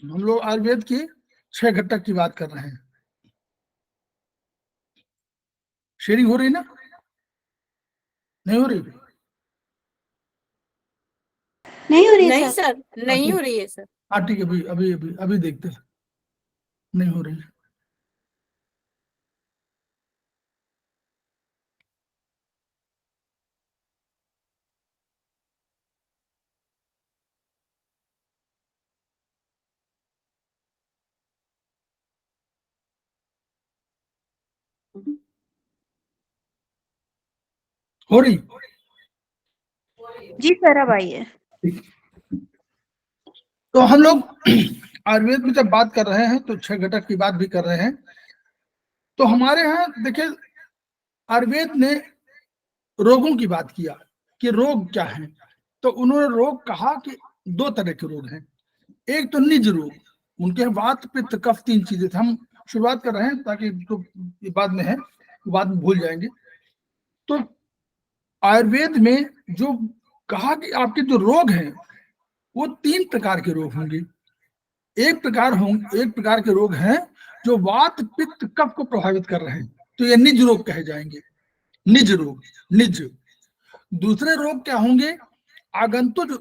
हम लोग आयुर्वेद की 6 घटक की बात कर रहे हैं। शेयरिंग हो रही ना? नहीं हो रही? नहीं हो रही नहीं सर। सर, नहीं हो रही है सर। हाँ ठीक है, अभी अभी अभी अभी देखते हैं। नहीं हो रही। हो रही? जी सर अब आई है। तो हम लोग आयुर्वेद में जब बात कर रहे हैं तो 6 घटक की बात भी कर रहे हैं। तो हमारे यहाँ देखिए, आयुर्वेद ने रोगों की बात किया कि रोग क्या है। तो उन्होंने रोग कहा कि 2 तरह के रोग हैं। एक तो निज रोग, उनके वात पित्त कफ 3 चीजें थे। हम शुरुआत कर रहे हैं ताकि तो ये बाद में है, बाद में भूल जाएंगे। तो आयुर्वेद में जो कहा कि आपके जो रोग हैं वो 3 प्रकार के रोग होंगे। एक प्रकार के रोग हैं जो वात पित्त कफ को प्रभावित कर रहे हैं, तो ये निज रोग कहे जाएंगे। निज रोग, निज। दूसरे रोग क्या होंगे? आगंतुज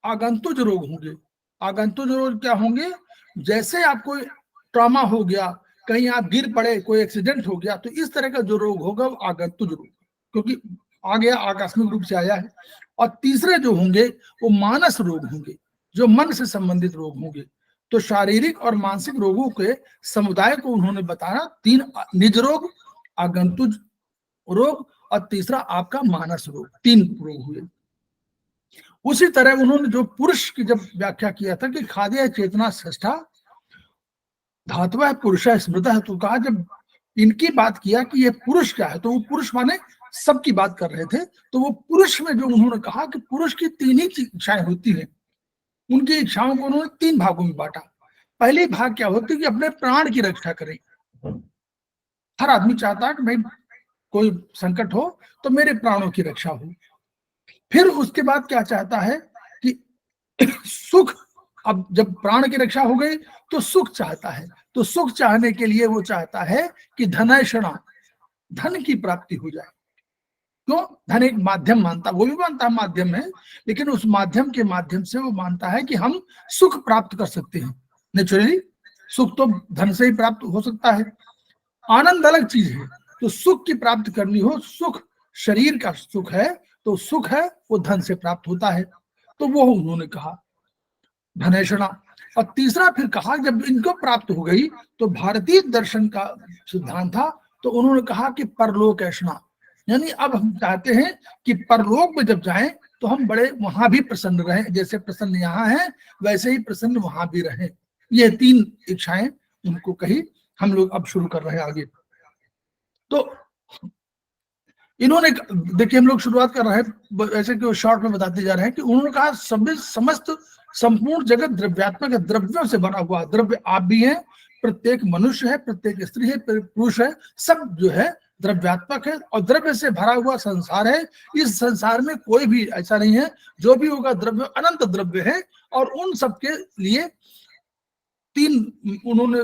आगंतुज रोग होंगे। आगंतुज रोग क्या होंगे? जैसे आपको ट्रॉमा हो गया, कहीं आप गिर पड़े, कोई एक्सीडेंट हो गया, तो इस तरह का जो रोग होगा वो आगंतुज रोग, क्योंकि आ गया, आकस्मिक रूप से आया है। और तीसरे जो होंगे वो मानस रोग होंगे, जो मन से संबंधित रोग होंगे। तो शारीरिक और मानसिक रोगों के समुदाय को उन्होंने बताया 3: निज रोग, आगंतुज रोग और तीसरा आपका मानस रोग। 3 रोग हुए। उसी तरह उन्होंने जो पुरुष की जब व्याख्या किया था कि खाद्य चेतना षष्ठा धातु पुरुष स्मृत है, तो कहा जब इनकी बात किया कि ये पुरुष क्या है, तो वो पुरुष माने सबकी बात कर रहे थे। तो वो पुरुष में जो उन्होंने कहा कि पुरुष की 3 ही इच्छाएं होती हैं। उनकी इच्छाओं को उन्होंने 3 भागों में बांटा। पहली भाग क्या होती है कि अपने प्राण की रक्षा करें। हर आदमी चाहता है कि भाई कोई संकट हो तो मेरे प्राणों की रक्षा हो। फिर उसके बाद क्या चाहता है कि सुख, अब जब प्राण की रक्षा हो गई तो सुख चाहता है। तो सुख चाहने के लिए वो चाहता है कि धनैषणा, धन की प्राप्ति हो जाए। क्यों? धन एक माध्यम मानता, वो भी मानता है माध्यम है, लेकिन उस माध्यम के माध्यम से वो मानता है कि हम सुख प्राप्त कर सकते हैं। नेचुरली सुख तो धन से ही प्राप्त हो सकता है, आनंद अलग चीज है। तो सुख की प्राप्ति करनी हो, सुख शरीर का सुख है, तो सुख है वो धन से प्राप्त होता है। तो वो उन्होंने कहा धनेषणा। और तीसरा फिर कहा जब इनको प्राप्त हो गई तो भारतीय दर्शन का सिद्धांत था, तो उन्होंने कहा कि परलोकैषणा, यानी अब हम चाहते हैं कि परलोक में जब जाएं तो हम बड़े वहां भी प्रसन्न रहें, जैसे प्रसन्न यहाँ हैं वैसे ही प्रसन्न वहां भी रहें। ये 3 इच्छाएं उनको कही। हम लोग अब शुरू कर रहे हैं आगे। तो इन्होंने देखिए, हम लोग शुरुआत कर रहे हैं ऐसे कि शॉर्ट में बताते जा रहे हैं कि उन्होंने कहा सभी समस्त संपूर्ण जगत द्रव्यात्मक है, द्रव्यों से बना हुआ। द्रव्य आप भी हैं, प्रत्येक मनुष्य है, प्रत्येक स्त्री है, पुरुष है, सब जो है द्रव्यात्मक है और द्रव्य से भरा हुआ संसार है। इस संसार में कोई भी ऐसा नहीं है, जो भी होगा द्रव्य अनंत द्रव्य है। और उन सबके लिए 3 उन्होंने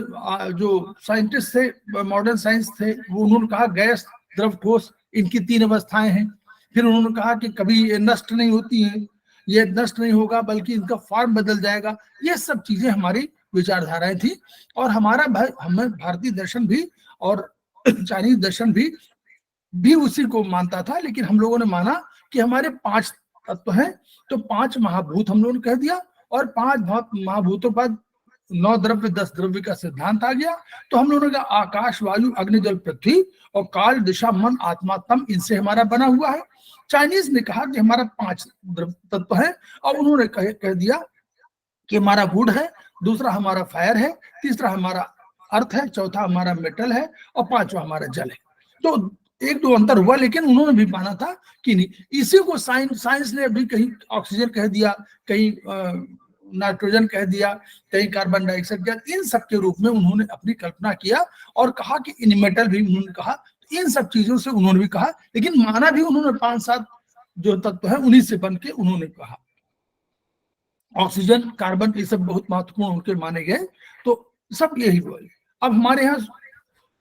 जो साइंटिस्ट थे, मॉडर्न साइंस थे, वो उन्होंने कहा गैस द्रव ठोस, इनकी 3 अवस्थाएं हैं। फिर उन्होंने कहा कि कभी ये नष्ट नहीं होती हैं, ये नष्ट नहीं होगा बल्कि इनका फॉर्म बदल जाएगा। ये सब चीजें हमारी विचारधाराएं थी। और हमारा हमें भारतीय दर्शन भी और चाइनीज दर्शन भी उसी को मानता था। लेकिन हम लोगों ने माना कि हमारे 5 तत्व हैं, तो 5 महाभूत हम लोगों ने कह दिया। और 5 महाभूतों बाद 9 द्रव्य 10 द्रव्य का सिद्धांत आ गया। तो हम लोगों ने कहा आकाश वायु अग्नि जल पृथ्वी और काल दिशा मन आत्मा तम, इनसे हमारा बना हुआ है। चाइनीज ने कहा कि हमारा 5 तत्व है, और उन्होंने कह दिया कि हमारा वुड है, दूसरा हमारा फायर है, तीसरा हमारा अर्थ है, चौथा हमारा मेटल है और 5वां हमारा जल है। तो 1-2 अंतर हुआ, लेकिन उन्होंने भी माना था कि नहीं। इसी को साइंस ने अभी कहीं ऑक्सीजन कह दिया, कहीं नाइट्रोजन कह दिया, कहीं कार्बन डाइऑक्साइड कह, इन सब के रूप में उन्होंने अपनी कल्पना किया और कहा कि इन मेटल भी उन्होंने कहा। इन सब चीजों से उन्होंने भी कहा, लेकिन माना भी उन्होंने 5-7 जो तत्व है उन्हीं से बन के उन्होंने कहा। ऑक्सीजन, कार्बन, ये सब बहुत महत्वपूर्ण उनके माने गए। तो सब यही हुआ। अब हमारे यहाँ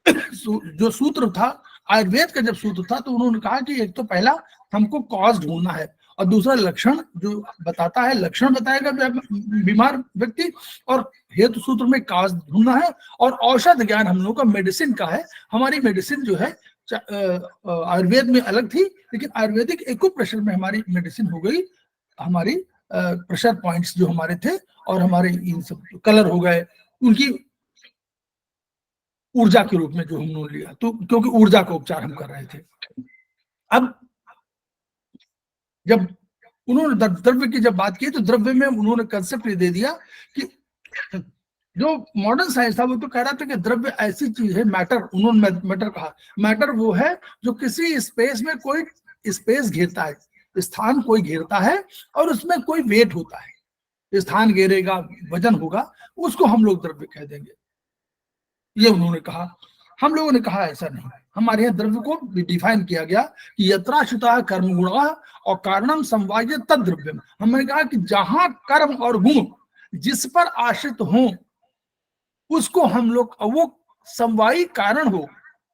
जो सूत्र था, आयुर्वेद का जब सूत्र था, तो उन्होंने कहा कि एक तो पहला हमको कॉज ढूंढना है, और दूसरा लक्षण जो बताता है, लक्षण बताएगा बीमार व्यक्ति, और हेतु सूत्र में कॉज ढूंढना है, और औषध ज्ञान हम लोगों का मेडिसिन का है। हमारी मेडिसिन जो है आयुर्वेद में अलग थी, लेकिन आयुर्वेदिक एक्यूप्रेशर में हमारी मेडिसिन हो गई। हमारी प्रेशर पॉइंट्स जो हमारे थे, और हमारे इन सब कलर हो गए, उनकी ऊर्जा के रूप में जो हमने लिया, तो क्योंकि ऊर्जा का उपचार हम कर रहे थे। अब जब उन्होंने द्रव्य की जब बात की, तो द्रव्य में उन्होंने कंसेप्ट ये दे दिया कि जो मॉडर्न साइंस था वो तो कह रहा था कि द्रव्य ऐसी चीज है, मैटर, उन्होंने मैटर कहा। मैटर वो है जो किसी स्पेस में कोई स्पेस घेरता है, स्थान कोई घेरता है, और उसमें कोई वेट होता है, स्थान घेरेगा, वजन होगा, उसको हम लोग द्रव्य कह देंगे, ये उन्होंने कहा। हम लोगों ने कहा ऐसा नहीं, हमारे यहाँ द्रव्य को डिफाइन किया गया कि यत्राश्रुता कर्म गुण और कारणम समवाय तद द्रव्यम। हमने कहा कि जहां कर्म और गुण जिस पर आश्रित हो, उसको हम लोग, वो समवायी कारण हो,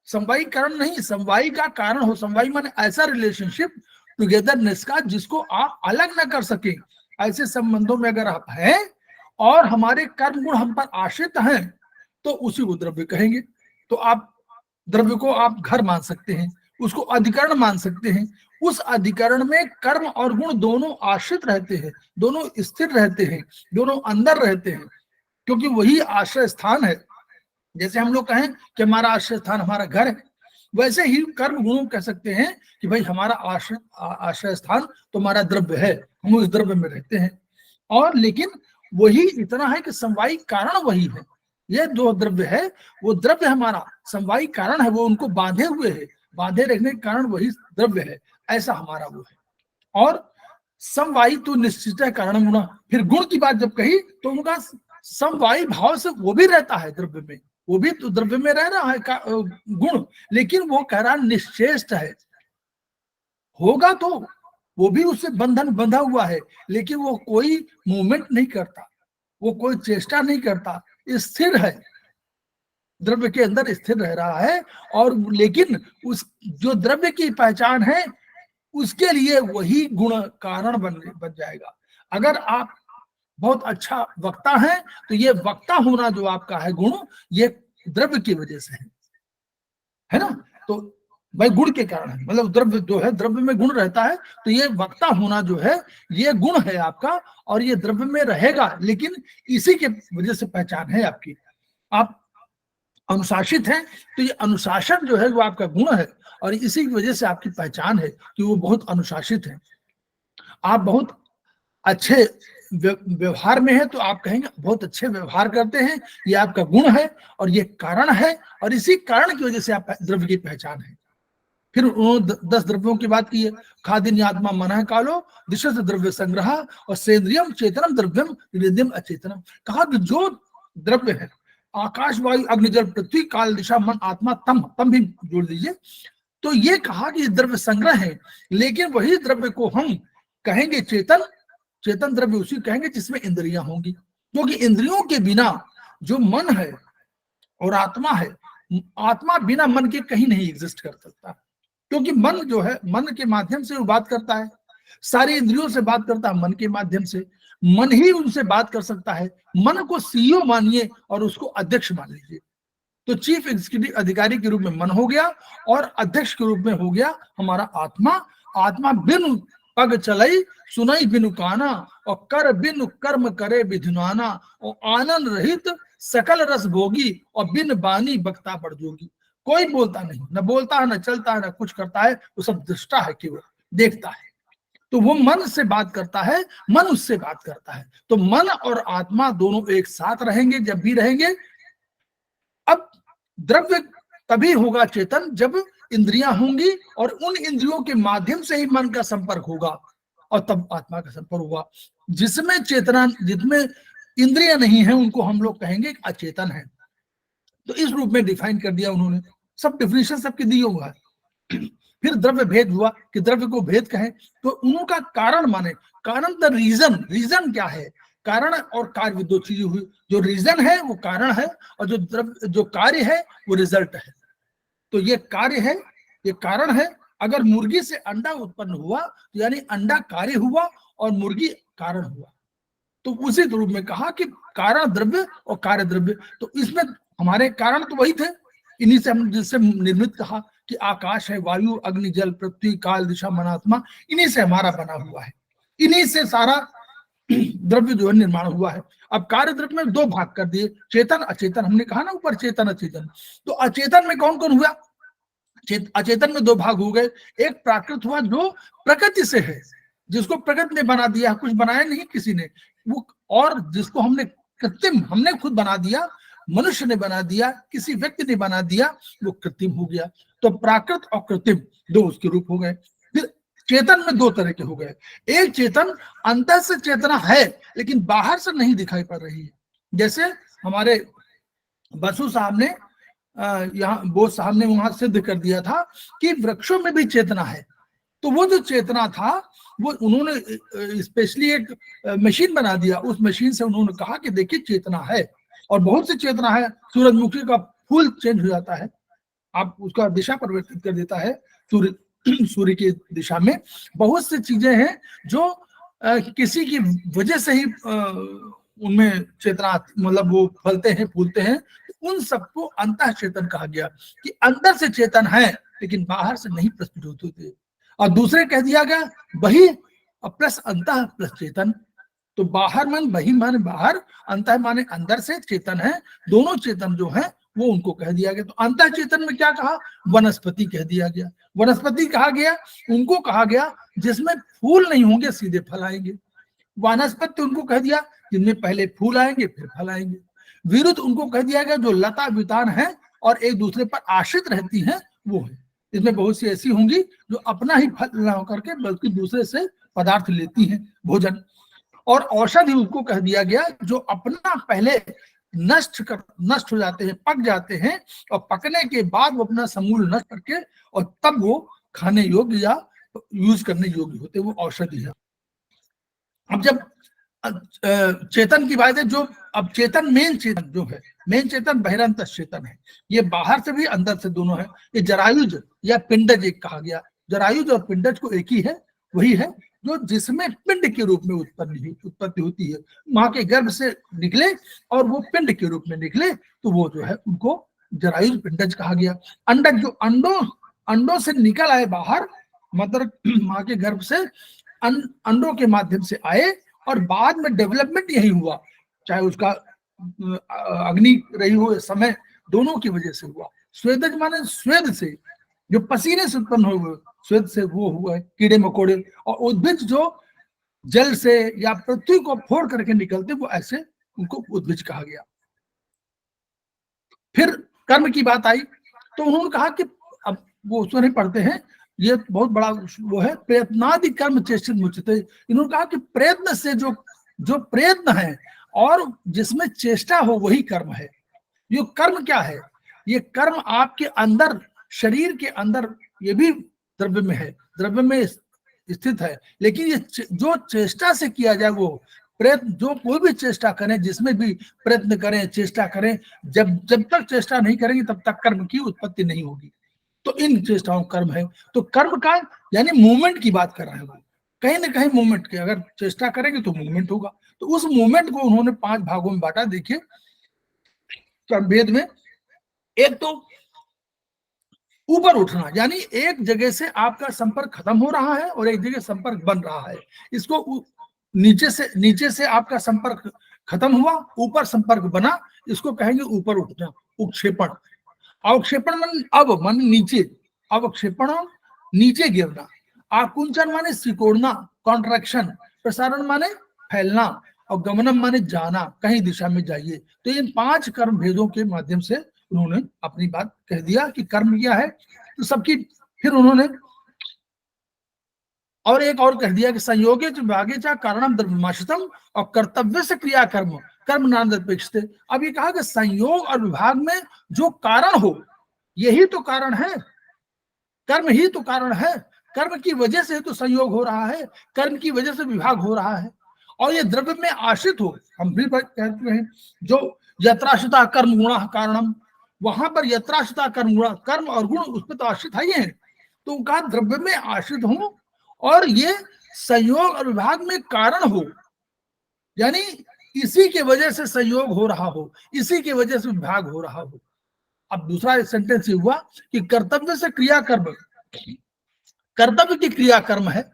समवायी कारण नहीं, समवायी का कारण हो। समवायी माने ऐसा रिलेशनशिप, टुगेदरनेस का, जिसको आप अलग ना कर सके। ऐसे संबंधों में अगर आप हैं और हमारे कर्म गुण हम पर आश्रित हैं, तो उसी को द्रव्य कहेंगे। तो आप द्रव्य को आप घर मान सकते हैं, उसको अधिकरण मान सकते हैं। उस अधिकरण में कर्म और गुण दोनों आश्रित रहते हैं, दोनों स्थिर रहते हैं, दोनों अंदर रहते हैं, क्योंकि वही आश्रय स्थान है। जैसे हम लोग कहें कि हमारा आश्रय स्थान हमारा घर है, वैसे ही कर्म गुणों कह सकते हैं कि भाई हमारा आश्रय स्थान तो हमारा द्रव्य है, हम उस द्रव्य में रहते हैं। और लेकिन वही इतना है कि समवायी कारण वही है। ये जो द्रव्य है, वो द्रव्य हमारा समवायी कारण है, वो उनको बांधे हुए है, बांधे रखने के कारण वही द्रव्य है, ऐसा हमारा वो है। और समवायी तो निश्चित है कारण गुण। फिर गुण की बात जब कही, तो उनका समवायी भाव से वो भी रहता है द्रव्य में, वो भी तो द्रव्य में रह रहा है गुण, लेकिन वो कह रहा निश्चेष्ट है, होगा तो वो भी उससे बंधन बंधा हुआ है, लेकिन वो कोई मूवमेंट नहीं करता, वो कोई चेष्टा नहीं करता, स्थिर है, द्रव्य के अंदर स्थिर रह रहा है। और लेकिन उस जो द्रव्य की पहचान है, उसके लिए वही गुण कारण बन जाएगा। अगर आप बहुत अच्छा वक्ता है, तो ये वक्ता होना जो आपका है गुण, ये द्रव्य की वजह से है ना। तो भाई गुण के कारण है, मतलब द्रव्य जो है, द्रव्य में गुण रहता है, तो ये वक्ता होना जो है, ये गुण है आपका, और ये द्रव्य में रहेगा, लेकिन इसी के वजह से पहचान है आपकी। आप अनुशासित हैं, तो ये अनुशासन जो है वो आपका गुण है, और इसी की वजह से आपकी पहचान है कि वो बहुत अनुशासित है। आप बहुत अच्छे व्यवहार में है, तो आप कहेंगे बहुत अच्छे व्यवहार करते हैं, ये आपका गुण है और ये कारण है, और इसी कारण की वजह से आप द्रव्य की पहचान है। फिर उन्होंने 10 द्रव्यों की बात की है। खादिन्य आत्मा मन कालो दिशत द्रव्य संग्रह और सेंद्रियम चेतनम द्रव्यम निरंजम अचेतनम। कहा कि जो द्रव्य है, आकाश वायु अग्नि जल पृथ्वी काल दिशा मन आत्मा तम, तम भी जोड़ दीजिए, तो ये कहा कि द्रव्य संग्रह है, लेकिन वही द्रव्य को हम कहेंगे चेतन। चेतन द्रव्य उसी कहेंगे जिसमें इंद्रियां होंगी, क्योंकि इंद्रियों के बिना जो मन है और आत्मा है, आत्मा बिना मन के कहीं नहीं एग्जिस्ट कर सकता, क्योंकि मन जो है, मन के माध्यम से वो बात करता है, सारी इंद्रियों से बात करता है मन के माध्यम से, मन ही उनसे बात कर सकता है। मन को सीईओ मानिए और उसको अध्यक्ष मान लीजिए। तो चीफ एग्जीक्यूटिव अधिकारी के रूप में मन हो गया, और अध्यक्ष के रूप में हो गया हमारा आत्मा। आत्मा बिनु पग चलई सुनई बिनु काना, और कर बिनु कर्म करे विधुनाना, और आनंद रहित सकल रस भोगी, और बिन बानी बक्ता बढ़ जोगी। कोई बोलता नहीं, न बोलता है, न चलता है, न कुछ करता है, वो सब दृष्टा है, केवल देखता है। तो वो मन से बात करता है, मन उससे बात करता है। तो मन और आत्मा दोनों एक साथ रहेंगे, जब भी रहेंगे। अब द्रव्य तभी होगा चेतन जब इंद्रियां होंगी, और उन इंद्रियों के माध्यम से ही मन का संपर्क होगा, और तब आत्मा का संपर्क होगा। जिसमें चेतना, जिसमें इंद्रियां नहीं है, उनको हम लोग कहेंगे अचेतन है। तो इस रूप में डिफाइन कर दिया उन्होंने, सब डिफिनेशन सबके दिए हुआ है। फिर द्रव्य भेद हुआ कि द्रव्य को भेद कहें, तो उनका कारण माने, कारण द रीजन, रीजन क्या है कारण और कार्य दो चीजें हुई, जो रीजन है वो कारण है, और जो द्रव्य जो कार्य है वो रिजल्ट है। तो ये कार्य है, ये कारण है। अगर मुर्गी से अंडा उत्पन्न हुआ तो यानी अंडा कार्य हुआ और मुर्गी कारण हुआ। तो उसी रूप में कहा कि कारण द्रव्य और कार्य द्रव्य। तो इसमें हमारे कारण तो वही थे, इन्हीं से हम जिससे निर्मित कहा कि आकाश है, वायु, अग्नि, जल, पृथ्वी, काल, दिशा, मनात्मा, इन्हीं से हमारा बना हुआ है, इन्हीं से सारा द्रव्य जो है निर्माण हुआ है। अब कार्य द्रव्य में दो भाग कर दिए, चेतन अचेतन। हमने कहा ना ऊपर चेतन अचेतन। तो अचेतन में कौन कौन हुआ? अचेतन में दो भाग हो गए। एक प्राकृत हुआ जो प्रकृति से है, जिसको प्रकृति ने बना दिया, कुछ बनाया नहीं किसी ने वो, और जिसको हमने कृत्रिम, हमने खुद बना दिया, मनुष्य ने बना दिया, किसी व्यक्ति ने बना दिया, वो कृत्रिम हो गया। तो प्राकृत और कृत्रिम दो उसके रूप हो गए। फिर चेतन में दो तरह के हो गए। एक चेतन अंदर से चेतना है लेकिन बाहर से नहीं दिखाई पड़ रही है। जैसे हमारे बसु साहब ने यहाँ बोस साहब ने वहां सिद्ध कर दिया था कि वृक्षों में भी चेतना है। तो वो जो चेतना था वो उन्होंने स्पेशली एक मशीन बना दिया, उस मशीन से उन्होंने कहा कि देखिए चेतना है, और बहुत सी चेतना है। सूरजमुखी का फूल चेंज हो जाता है, आप उसका दिशा परिवर्तित कर देता है सूर्य सूर्य की दिशा में। बहुत सी चीजें हैं जो किसी की वजह से ही उनमें चेतना, मतलब वो फलते हैं फूलते हैं। उन सबको अंतः चेतन कहा गया कि अंदर से चेतन है लेकिन बाहर से नहीं प्रस्तुत होते। और दूसरे कह दिया गया बही प्लस अंतः प्लस चेतन। तो बाहर मन बही माने बाहर, अंतः माने अंदर से चेतन है, दोनों चेतन जो है वो उनको कह दिया गया। तो अंतः चेतन में क्या कहा? वनस्पति कह दिया गया। वनस्पति कहा गया, उनको कहा गया जिसमें फूल नहीं होंगे सीधे फल आएंगे। वानस्पत्य उनको कह दिया जिनमें पहले फूल आएंगे फिर फल आएंगे। विरुद्ध उनको कह दिया गया जो लता वितान है और एक दूसरे पर आश्रित रहती हैं वो है। इसमें बहुत सी ऐसी होंगी जो अपना ही फल ना होकर के बल्कि दूसरे से पदार्थ लेती हैं, भोजन। और औषधि उनको कह दिया गया जो अपना पहले नष्ट हो जाते हैं, पक जाते हैं, और पकने के बाद वो अपना समूल नष्ट करके और तब वो खाने योग्य या यूज करने योग्य होते, वो औषधि है। अब जब चेतन की बात है, जो अब चेतन मेन चेतन जो है, मेन चेतन बहिरंत चेतन है, ये बाहर से भी अंदर से दोनों है। ये जरायुज या पिंडज एक कहा गया। जरायुज और पिंडज को एक ही है, वही है जो जिसमें पिंड के रूप में उत्पत्ति होती है। माँ के गर्भ से निकले और वो पिंड के रूप में निकले तो वो जो है उनको जरायुज पिंडज कहा गया। अंडक जो अंडों से निकल आए बाहर, मतलब माँ के गर्भ से अंडों के माध्यम से आए और बाद में डेवलपमेंट यही हुआ, चाहे उसका अग्नि रही हो समय, दोनों की वजह से हुआ। स्वेदज माने स्वेद से, जो पसीने से उत्पन्न हुए स्वेद से वो हुआ है कीड़े मकोड़े। और उद्भिज जो जल से या पृथ्वी को फोड़ करके निकलते वो ऐसे उनको उद्भिज कहा गया। फिर कर्म की बात आई तो उन्होंने कहा कि अब वो उसमें नहीं पढ़ते हैं, ये बहुत बड़ा वो है, प्रयत्नादि कर्म चेष्टित मुच्यते। इन्होंने कहा कि प्रयत्न से जो प्रयत्न है और जिसमें चेष्टा हो वही कर्म है। ये कर्म क्या है? ये कर्म आपके अंदर, शरीर के अंदर, ये भी द्रव्य में है, द्रव्य में स्थित है, लेकिन ये जो चेष्टा से किया जाए वो प्रयत्न, जो कोई भी चेष्टा करें, जिसमें भी प्रयत्न करें, चेष्टा करें, जब तक चेष्टा नहीं करेंगे तब तक कर्म की उत्पत्ति नहीं होगी। तो इन चेष्टाओं कर्म है। तो कर्म का यानी मूवमेंट की बात कर रहे हैं वो, कहीं ना कहीं मूवमेंट की, अगर चेष्टा करेंगे तो मूवमेंट होगा। तो उस मूवमेंट को उन्होंने 5 भागों में बांटा। देखिए कर्मभेद में एक तो ऊपर उठना, यानी एक जगह से आपका संपर्क खत्म हो रहा है और एक जगह संपर्क बन रहा है। इसको नीचे से आपका संपर्क खत्म हुआ, ऊपर संपर्क बना, इसको कहेंगे ऊपर उठना, उक्षेपण। अवक्षेपण मन नीचे, अवक्षेपण नीचे गिरना। आकुंचन माने सिकोड़ना, कॉन्ट्रैक्शन। प्रसारण माने फैलना, और गमनम माने जाना, कहीं दिशा में जाइए। तो इन 5 कर्म भेदों के माध्यम से उन्होंने अपनी बात कह दिया कि कर्म क्या है। तो सबकी फिर उन्होंने और एक और कह दिया कि संयोगे विभागे चा कारणम द्रव्यमाश्रितम, और कर्तव्य से क्रिया कर्म कर्म नानपेक्षते। अब ये कहा कि संयोग और विभाग में जो कारण हो यही तो कारण है, कर्म ही तो कारण है। कर्म की वजह से तो संयोग हो रहा है, कर्म की वजह से विभाग हो रहा है। और ये द्रव्य में आश्रित हो, हम भी कहते हैं जो यत्राश्रिता कर्म गुणा कारणम, वहां पर यत्राश्रिता कर्म गुणा, कर्म और गुण उसमें तो आश्रित है ही है, तो उनका द्रव्य में आश्रित हो और ये संयोग और विभाग में कारण हो, यानी इसी के वजह से संयोग हो रहा हो, इसी के वजह से विभाग हो रहा हो। अब दूसरा सेंटेंस ये हुआ कि कर्तव्य से क्रिया कर्म, कर्तव्य की क्रिया कर्म है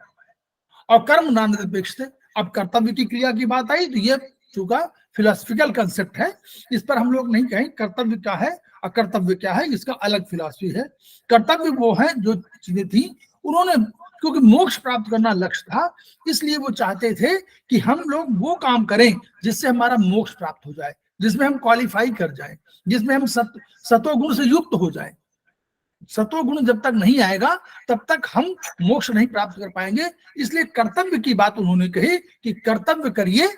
और कर्म नानापेक्ष थे। अब कर्तव्य की क्रिया की बात आई तो ये चूंकि फिलोसफिकल कंसेप्ट है, इस पर हम लोग नहीं कहें कर्तव्य क्या है और कर्तव्य क्या है, इसका अलग फिलॉसफी है। कर्तव्य वो है जो चीजें थी उन्होंने, क्योंकि मोक्ष प्राप्त करना लक्ष्य था, इसलिए वो चाहते थे कि हम लोग वो काम करें जिससे हमारा मोक्ष प्राप्त हो जाए, जिसमें हम क्वालिफाई कर जाए, जिसमें हम सतोगुण से युक्त हो जाए। सतोगुण जब तक नहीं आएगा तब तक हम मोक्ष नहीं प्राप्त कर पाएंगे। इसलिए कर्तव्य की बात उन्होंने कही कि कर्तव्य करिए,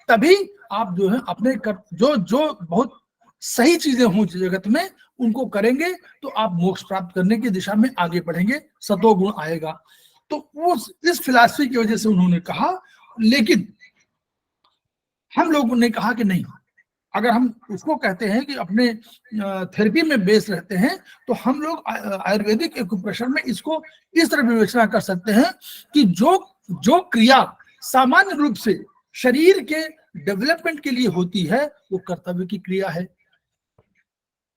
तभी आप जो है अपने जो जो बहुत सही चीजें हों जगत में उनको करेंगे तो आप मोक्ष प्राप्त करने की दिशा में आगे बढ़ेंगे, सतोगुण आएगा। तो उस इस फिलॉसफी की वजह से उन्होंने कहा, लेकिन हम लोगों ने कहा कि नहीं, अगर हम उसको कहते हैं कि अपने थेरेपी में बेस रहते हैं तो हम लोग आयुर्वेदिक एक्यूप्रेशर में इसको इस तरह विवेचना कर सकते हैं कि जो क्रिया सामान्य रूप से शरीर के डेवलपमेंट के लिए होती है वो कर्तव्य की क्रिया है,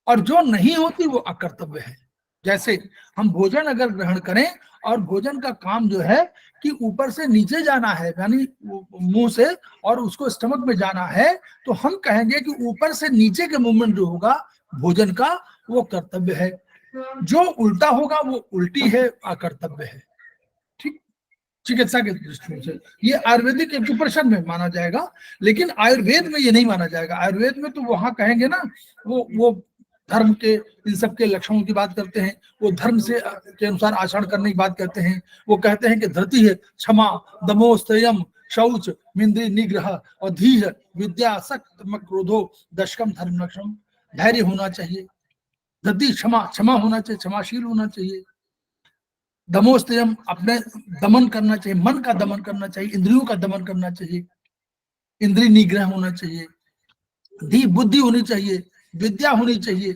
और जो नहीं होती वो अकर्तव्य है। जैसे हम भोजन अगर ग्रहण करें और भोजन का काम जो है कि ऊपर से नीचे जाना है, यानी मुंह से और उसको स्टमक में जाना है, तो हम कहेंगे कि ऊपर से नीचे के मूवमेंट जो होगा भोजन का वो कर्तव्य है, जो उल्टा होगा वो उल्टी है, अकर्तव्य है। ठीक, चिकित्सा के दृष्टिकोण से ये आयुर्वेदिक एक्यूप्रेशर में माना जाएगा, लेकिन आयुर्वेद में ये नहीं माना जाएगा। आयुर्वेद में तो वहां कहेंगे ना, वो धर्म के इन सब के लक्षणों की बात करते हैं, वो धर्म से के अनुसार आचरण करने की बात करते हैं। वो कहते हैं कि धृति है क्षमा, दमो संयम, शौच, मिंद्री निग्रह और धीर, विद्या, सक्त, क्रोधो, दशकम धर्म लक्षण। धैर्य होना चाहिए, धृति क्षमा होना चाहिए, क्षमाशील होना चाहिए, दमोस्तयम अपने दमन करना चाहिए, मन का दमन करना चाहिए, इंद्रियों का दमन करना चाहिए, इंद्रिय निग्रह होना चाहिए, धी बुद्धि होनी चाहिए, विद्या होनी चाहिए,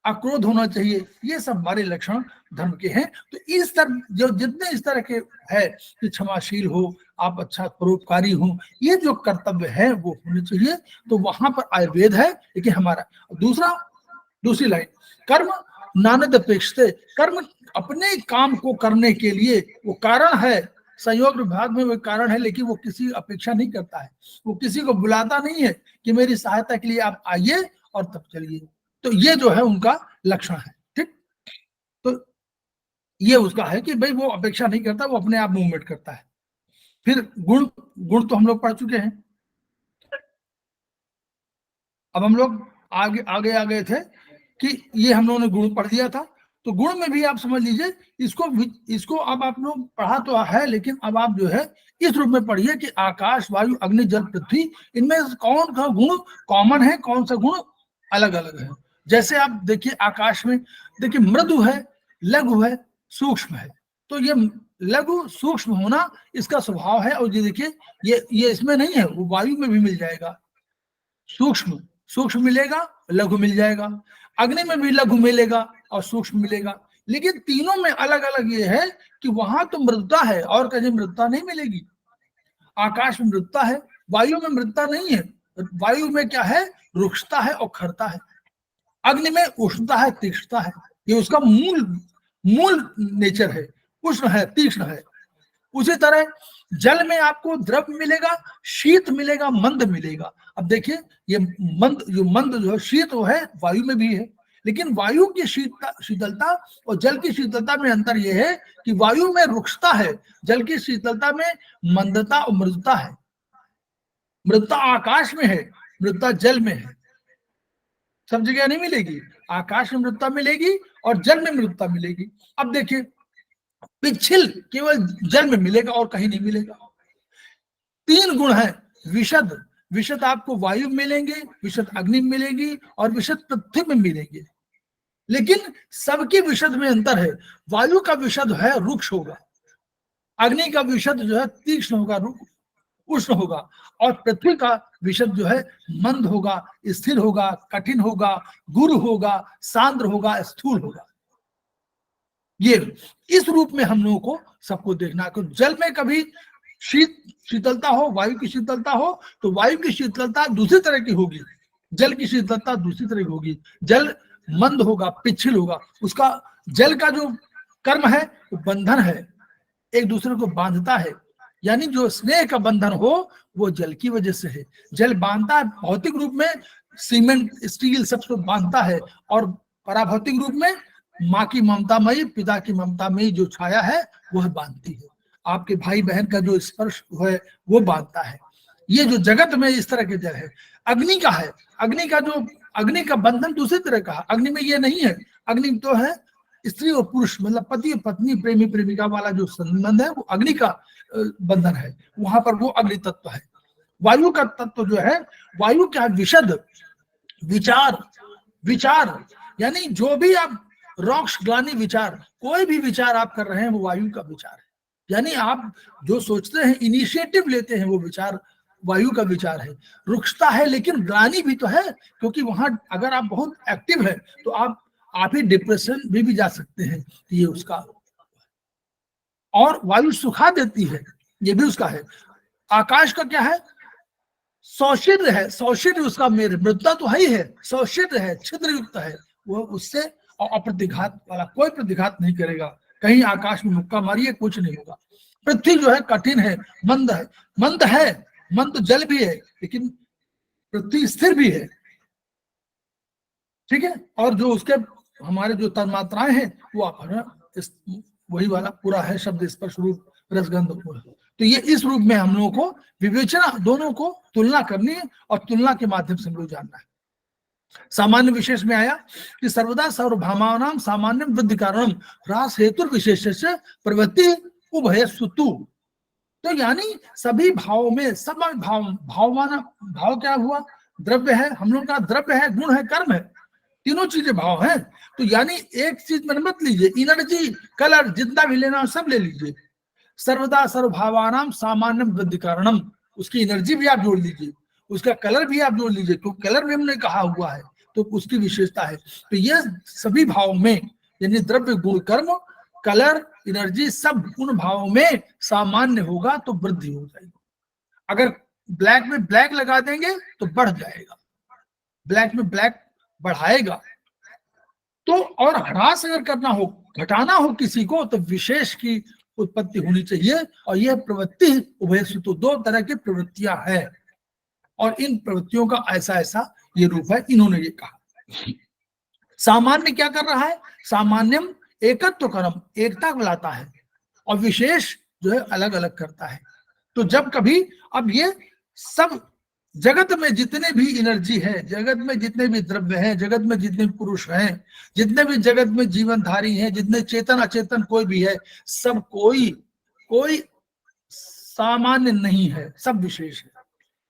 अक्रोध होना चाहिए। ये सब हमारे लक्षण धर्म के हैं। तो इस तरह जो जितने इस तरह के है कि क्षमाशील हो, आप अच्छा परोपकारी हो, ये जो कर्तव्य है वो होने चाहिए। तो वहां पर आयुर्वेद है, लेकिन हमारा दूसरी लाइन, कर्म नानद अपेक्षते, कर्म अपने काम को करने के लिए वो कारण है, संयोग विभाग में वो कारण है, लेकिन वो किसी अपेक्षा नहीं करता है, वो किसी को बुलाता नहीं है कि मेरी सहायता के लिए आप आइए और तब चलिए। तो ये जो है उनका लक्षण है। ठीक, तो ये उसका है कि भाई वो अपेक्षा नहीं करता, वो अपने आप मूवमेंट करता है। फिर गुण तो हम लोग पढ़ चुके हैं। अब हम लोग आगे आगे आ गए थे कि ये हम लोगों ने गुण पढ़ दिया था। तो गुण में भी आप समझ लीजिए, इसको अब आप लोग पढ़ा तो है, लेकिन अब आप जो है इस रूप में पढ़िए कि आकाश, वायु, अग्नि, जल, पृथ्वी, इनमें कौन सा गुण कॉमन है, कौन सा गुण अलग अलग है। जैसे आप देखिए आकाश में, देखिए मृदु है, लघु है, सूक्ष्म है। तो ये लघु सूक्ष्म होना इसका स्वभाव है। और ये देखिए ये इसमें नहीं है, वो वायु में भी मिल जाएगा, सूक्ष्म मिलेगा, लघु मिल जाएगा, अग्नि में भी लघु मिलेगा और सूक्ष्म मिलेगा। लेकिन तीनों में अलग अलग ये है कि वहां तो मृदुता है और कहीं मृदुता नहीं मिलेगी। आकाश में मृदुता है, वायु में मृदुता नहीं है। वायु में क्या है, रुक्षता है और खरता है। अग्नि में उष्णता है, तीक्ष्णता है। ये उसका मूल नेचर है, उष्ण है, तीक्ष्ण है। उसी तरह जल में आपको द्रव मिलेगा, शीत मिलेगा, मंद मिलेगा। अब देखिए ये मंद जो है, शीत वो है, वायु में भी है, लेकिन वायु की शीतलता और जल की शीतलता में अंतर यह है कि वायु में रुक्षता है, जल की शीतलता में मंदता और मृदुता है। मृदुता आकाश में है, मृदुता जल में है। सब जगह नहीं मिलेगी, आकाश में मृदुता मिलेगी और जल में मृदुता मिलेगी। अब देखिए पिछिल केवल जल में मिलेगा और कहीं नहीं मिलेगा। तीन गुण है विशद आपको वायु में मिलेंगे, विशद अग्नि में मिलेगी और विशद पृथ्वी में मिलेंगे। लेकिन सबके विशद में अंतर है। वायु का विशद है रुक्ष होगा, अग्नि का विशद जो है तीक्ष्ण होगा, उष्ण होगा, और पृथ्वी का विषद जो है मंद होगा, स्थिर होगा, कठिन होगा, गुरु होगा, सांद्र होगा, स्थूल होगा। ये इस रूप में हम लोगों को सबको देखना है। जल में कभी शीतलता हो, वायु की शीतलता हो, तो वायु की शीतलता दूसरी तरह की होगी, जल की शीतलता दूसरी तरह की होगी। जल मंद होगा, पिछल होगा, उसका जल का जो कर्म है वो बंधन है, एक दूसरे को बांधता है, यानी जो स्नेह का बंधन हो वो जल की वजह से है। जल बांधता है भौतिक रूप में, सीमेंट स्टील सबको बांधता है, और पराभौतिक रूप में माँ की ममतामयी, पिता की ममतामयी जो छाया है वह बांधती है। आपके भाई बहन का जो स्पर्श है वो बांधता है। ये जो जगत में इस तरह के जल है। अग्नि का है, अग्नि का बंधन दूसरी तरह का है। अग्नि में ये नहीं है, अग्नि तो है स्त्री और पुरुष, मतलब पति पत्नी, प्रेमी प्रेमिका वाला जो संबंध है वो अग्नि का बंधन है, वहां पर वो अग्नि तत्व है। वायु का तत्व जो है, वायु क्या, विशद, विचार, यानी जो भी आप रॉक्स ग्लानी विचार, कोई भी विचार आप कर रहे हैं वो वायु का विचार है। यानी आप जो सोचते हैं, इनिशिएटिव लेते हैं, वो विचार वायु का विचार है। रुक्षता है लेकिन ग्लानी भी तो है, क्योंकि वहां अगर आप बहुत एक्टिव है तो आप ही डिप्रेशन भी जा सकते हैं, ये उसका। और वायु सुखा देती है, ये भी उसका है। आकाश का क्या है, सौशीर्य है, सौशीर्य उसका मेरे, मृदा तो है ही है, सौशीर्य है, छिद्र युक्त है, वो उससे अप्रतिघात वाला, कोई प्रतिघात नहीं करेगा। कहीं आकाश में मुक्का मारिए कुछ नहीं होगा। पृथ्वी जो है कठिन है, मंद है, मंद जल भी है, लेकिन पृथ्वी स्थिर भी है, ठीक है। और जो उसके हमारे जो तन्मात्राएं हैं वो वही वाला पूरा है, शब्द स्पर्श रूप रसगंध। तो ये इस रूप में हम लोगों को विवेचना, दोनों को तुलना करनी है, और तुलना के माध्यम से हम लोग जानना है। सामान्य विशेष में आया कि सर्वदा सर्वभावानां सामान्य वृद्धि कारणम ह्रास हेतु विशेष से प्रवृत्ति उभय सुतु। तो यानी सभी भावों में, सब भाव क्या हुआ, द्रव्य है, हम लोग का द्रव्य है, गुण है, कर्म है, तीनों चीजें भाव है। तो यानी एक चीज में मत लीजिए, एनर्जी, कलर, जितना भी लेना सब ले लीजिए। सर्वदा सर्वभावानां सामान्य वृद्धि कारणम, उसकी एनर्जी भी आप जोड़ लीजिए, उसका कलर भी आप जोड़ लीजिए, तो कलर भी हमने कहा हुआ है तो उसकी विशेषता है। तो ये सभी भाव में, यानी द्रव्य, गुण, कर्म, कलर, एनर्जी, सब उन भावों में सामान्य होगा तो वृद्धि हो जाएगी। अगर ब्लैक में ब्लैक लगा देंगे तो बढ़ जाएगा, ब्लैक में ब्लैक बढ़ाएगा। तो और ह्रास अगर करना हो, घटाना हो किसी को, तो विशेष की उत्पत्ति होनी चाहिए। और यह प्रवृत्ति उभय सुतु, दो तरह की प्रवृत्तियां हैं, और इन प्रवृत्तियों का ऐसा ऐसा ये रूप है, इन्होंने ये कहा। सामान्य क्या कर रहा है, सामान्यम एकत्व कर्म, एकता लाता है, और विशेष जो है अलग अलग करता है। तो जब कभी, अब ये सब जगत में जितने भी एनर्जी है, जगत में जितने भी द्रव्य हैं, जगत में जितने पुरुष हैं, जितने भी जगत में जीवनधारी हैं, जितने चेतन अचेतन कोई भी है, सब कोई सामान्य नहीं है, सब विशेष है,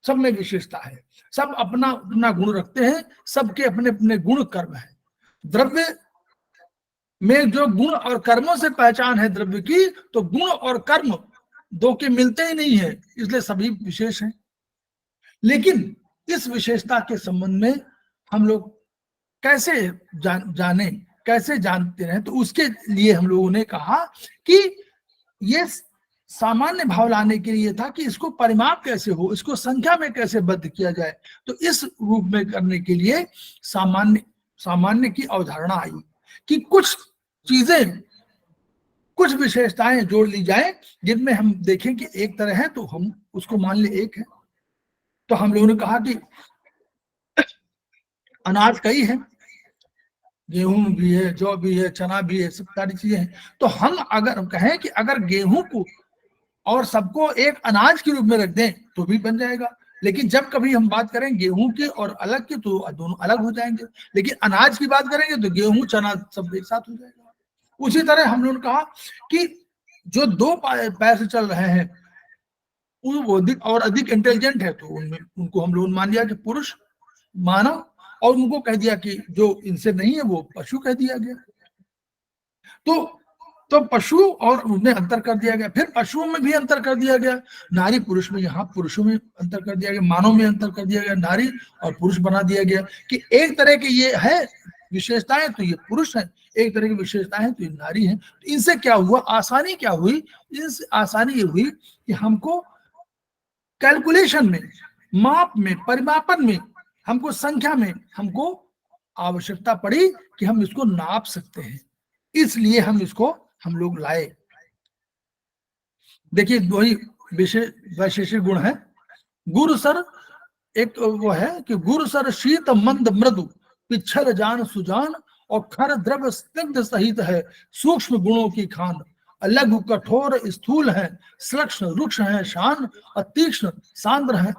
सब में विशेषता है, सब अपना अपना गुण रखते हैं, सबके अपने अपने गुण कर्म है। द्रव्य में जो गुण और कर्मों से पहचान है द्रव्य की, तो गुण और कर्म दो के मिलते ही नहीं है, इसलिए सभी विशेष हैं। लेकिन इस विशेषता के संबंध में हम लोग कैसे जाने, कैसे जानते हैं, तो उसके लिए हम लोगों ने कहा कि ये सामान्य भाव लाने के लिए था कि इसको परिमाप कैसे हो, इसको संख्या में कैसे बद्ध किया जाए। तो इस रूप में करने के लिए सामान्य की अवधारणा आई कि कुछ चीजें, कुछ विशेषताएं जोड़ ली जाए, जिनमें हम देखें कि एक तरह है तो हम उसको मान ले एक है। तो हम लोगों ने कहा कि अनाज कई है, गेहूं भी है, जौ भी है, चना भी है, सब सारी चीजें हैं। तो हम अगर कहें कि अगर गेहूं को और सबको एक अनाज के रूप में रख दें तो भी बन जाएगा, लेकिन जब कभी हम बात करें गेहूं की और अलग की तो दोनों अलग हो जाएंगे, लेकिन अनाज की बात करेंगे तो गेहूं चना सब एक साथ हो जाएगा। उसी तरह हम लोगों ने कहा कि जो दो पैर से चल रहे हैं वो अधिक इंटेलिजेंट है, तो उनमें उनको हम लोग मान लिया कि पुरुष, मानव, और उनको कह दिया कि जो इनसे नहीं है वो पशु कह दिया गया। तो तो पशु और उनमें अंतर कर दिया गया, फिर पशुओं में भी अंतर कर दिया गया, नारी पुरुष में, यहाँ पुरुषों में अंतर कर दिया गया, मानव में अंतर कर दिया गया, नारी और पुरुष बना दिया गया कि एक तरह के ये है विशेषताएं तो ये पुरुष है, एक तरह की विशेषताएं तो ये नारी है। तो इनसे क्या हुआ, आसानी क्या हुई, इस आसानी ये हुई कि हमको कैलकुलेशन में, माप में, परिमापन में, हमको संख्या में हमको आवश्यकता पड़ी कि हम इसको नाप सकते हैं, इसलिए हम लोग लाए। देखिए वही वैशेषिक गुण है। गुरु सर एक वो है कि गुरु सर शीत मंद मृदु पिछल जान सुजान और खर द्रव्य स्निग्ध सहित है, सूक्ष्म गुणों की खान, लघु कठोर स्थूल है, श्लक्ष्ण रुक्ष है शान, और तीक्ष्ण सांद्र है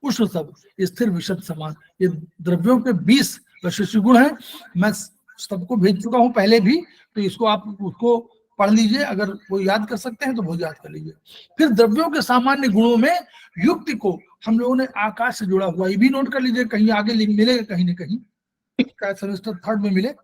उष्ण सब, स्थिर विशद समान। ये द्रव्यों के 20 वैशेषिक गुण हैं। मैं सबको भेज चुका हूं पहले भी, तो इसको आप उसको पढ़ लीजिए, अगर वो याद कर सकते हैं तो वो याद कर लीजिए। फिर द्रव्यों के सामान्य गुणों में युक्ति को हम लोगों ने आकाश से जुड़ा हुआ, ये भी नोट कर लीजिए, कहीं आगे मिलेगा कहीं ना कहीं, शायद सेमेस्टर 3 में मिले।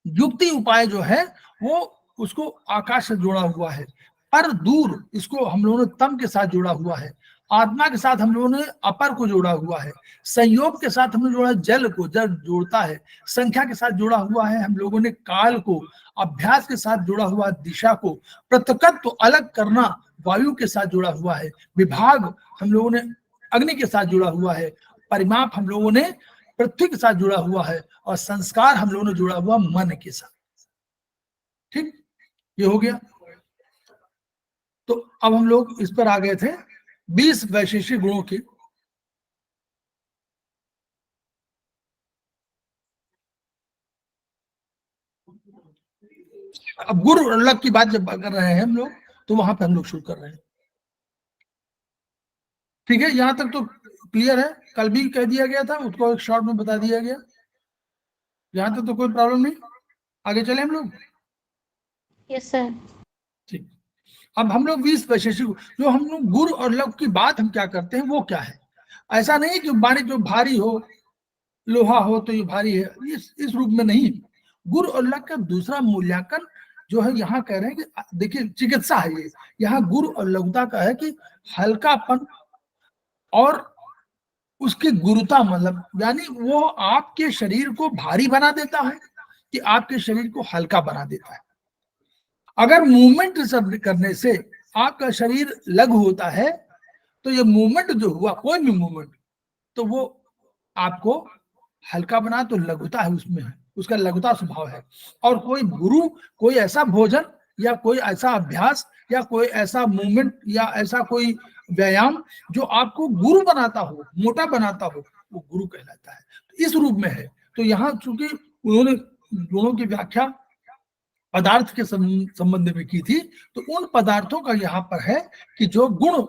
युक्ति उपाय जो है वो उसको आकाश से जोड़ा हुआ है, पर दूर इसको हम लोगों ने तम के साथ जोड़ा हुआ है, आत्मा के साथ हम लोगों ने अपर को जोड़ा हुआ है, संयोग के साथ हमने जोड़ा जल को, जल जोड़ता है, संख्या के साथ जोड़ा हुआ है हम लोगों ने काल को, अभ्यास के साथ जोड़ा हुआ दिशा को, पृथकत्व तो अलग करना वायु के साथ जुड़ा हुआ है, विभाग हम लोगों ने अग्नि के साथ जुड़ा हुआ है, परिमाप हम लोगों ने पृथ्वी के साथ जुड़ा हुआ है, और संस्कार हम लोगों ने जुड़ा हुआ मन के साथ। ठीक, ये हो गया। तो अब हम लोग इस पर आ गए थे 20 वैशेषिक गुणों की। अब गुरु और लग की बात जब कर रहे हैं हम लोग, तो वहां पे हम लोग शुरू कर रहे हैं। ठीक है, यहां तक तो क्लियर है, कल भी कह दिया गया था, उसको एक शॉर्ट में बता दिया गया, यहां तक तो कोई प्रॉब्लम नहीं। आगे चले हम लोग। Yes sir. ठीक, अब हम लोग 20 वैशेषिक, जो हम लोग गुरु और लघु की बात हम क्या करते हैं वो क्या है। ऐसा नहीं कि वाणी जो भारी हो, लोहा हो तो ये भारी है, इस रूप में नहीं। गुरु और लघु का दूसरा मूल्यांकन जो है यहाँ कह रहे हैं कि देखिए चिकित्सा है ये, यहाँ गुरु और लघुता का है कि हल्कापन और उसकी गुरुता, मतलब यानी वो आपके शरीर को भारी बना देता है कि आपके शरीर को हल्का बना देता है। अगर मूवमेंट करने से आपका शरीर लघु होता है, तो ये मूवमेंट जो हुआ, कोई भी मूवमेंट, तो वो आपको हल्का बना, तो लघुता है उसमें, है उसका लघुता स्वभाव है। और कोई गुरु, कोई ऐसा भोजन या कोई ऐसा अभ्यास या कोई ऐसा मूवमेंट या ऐसा कोई व्यायाम जो आपको गुरु बनाता हो, मोटा बनाता हो, वो गुरु कहलाता है। तो इस रूप में है। तो यहाँ चूंकि उन्होंने गुणों की व्याख्या पदार्थ के संबंध में की थी, तो उन पदार्थों का यहाँ पर है कि जो गुण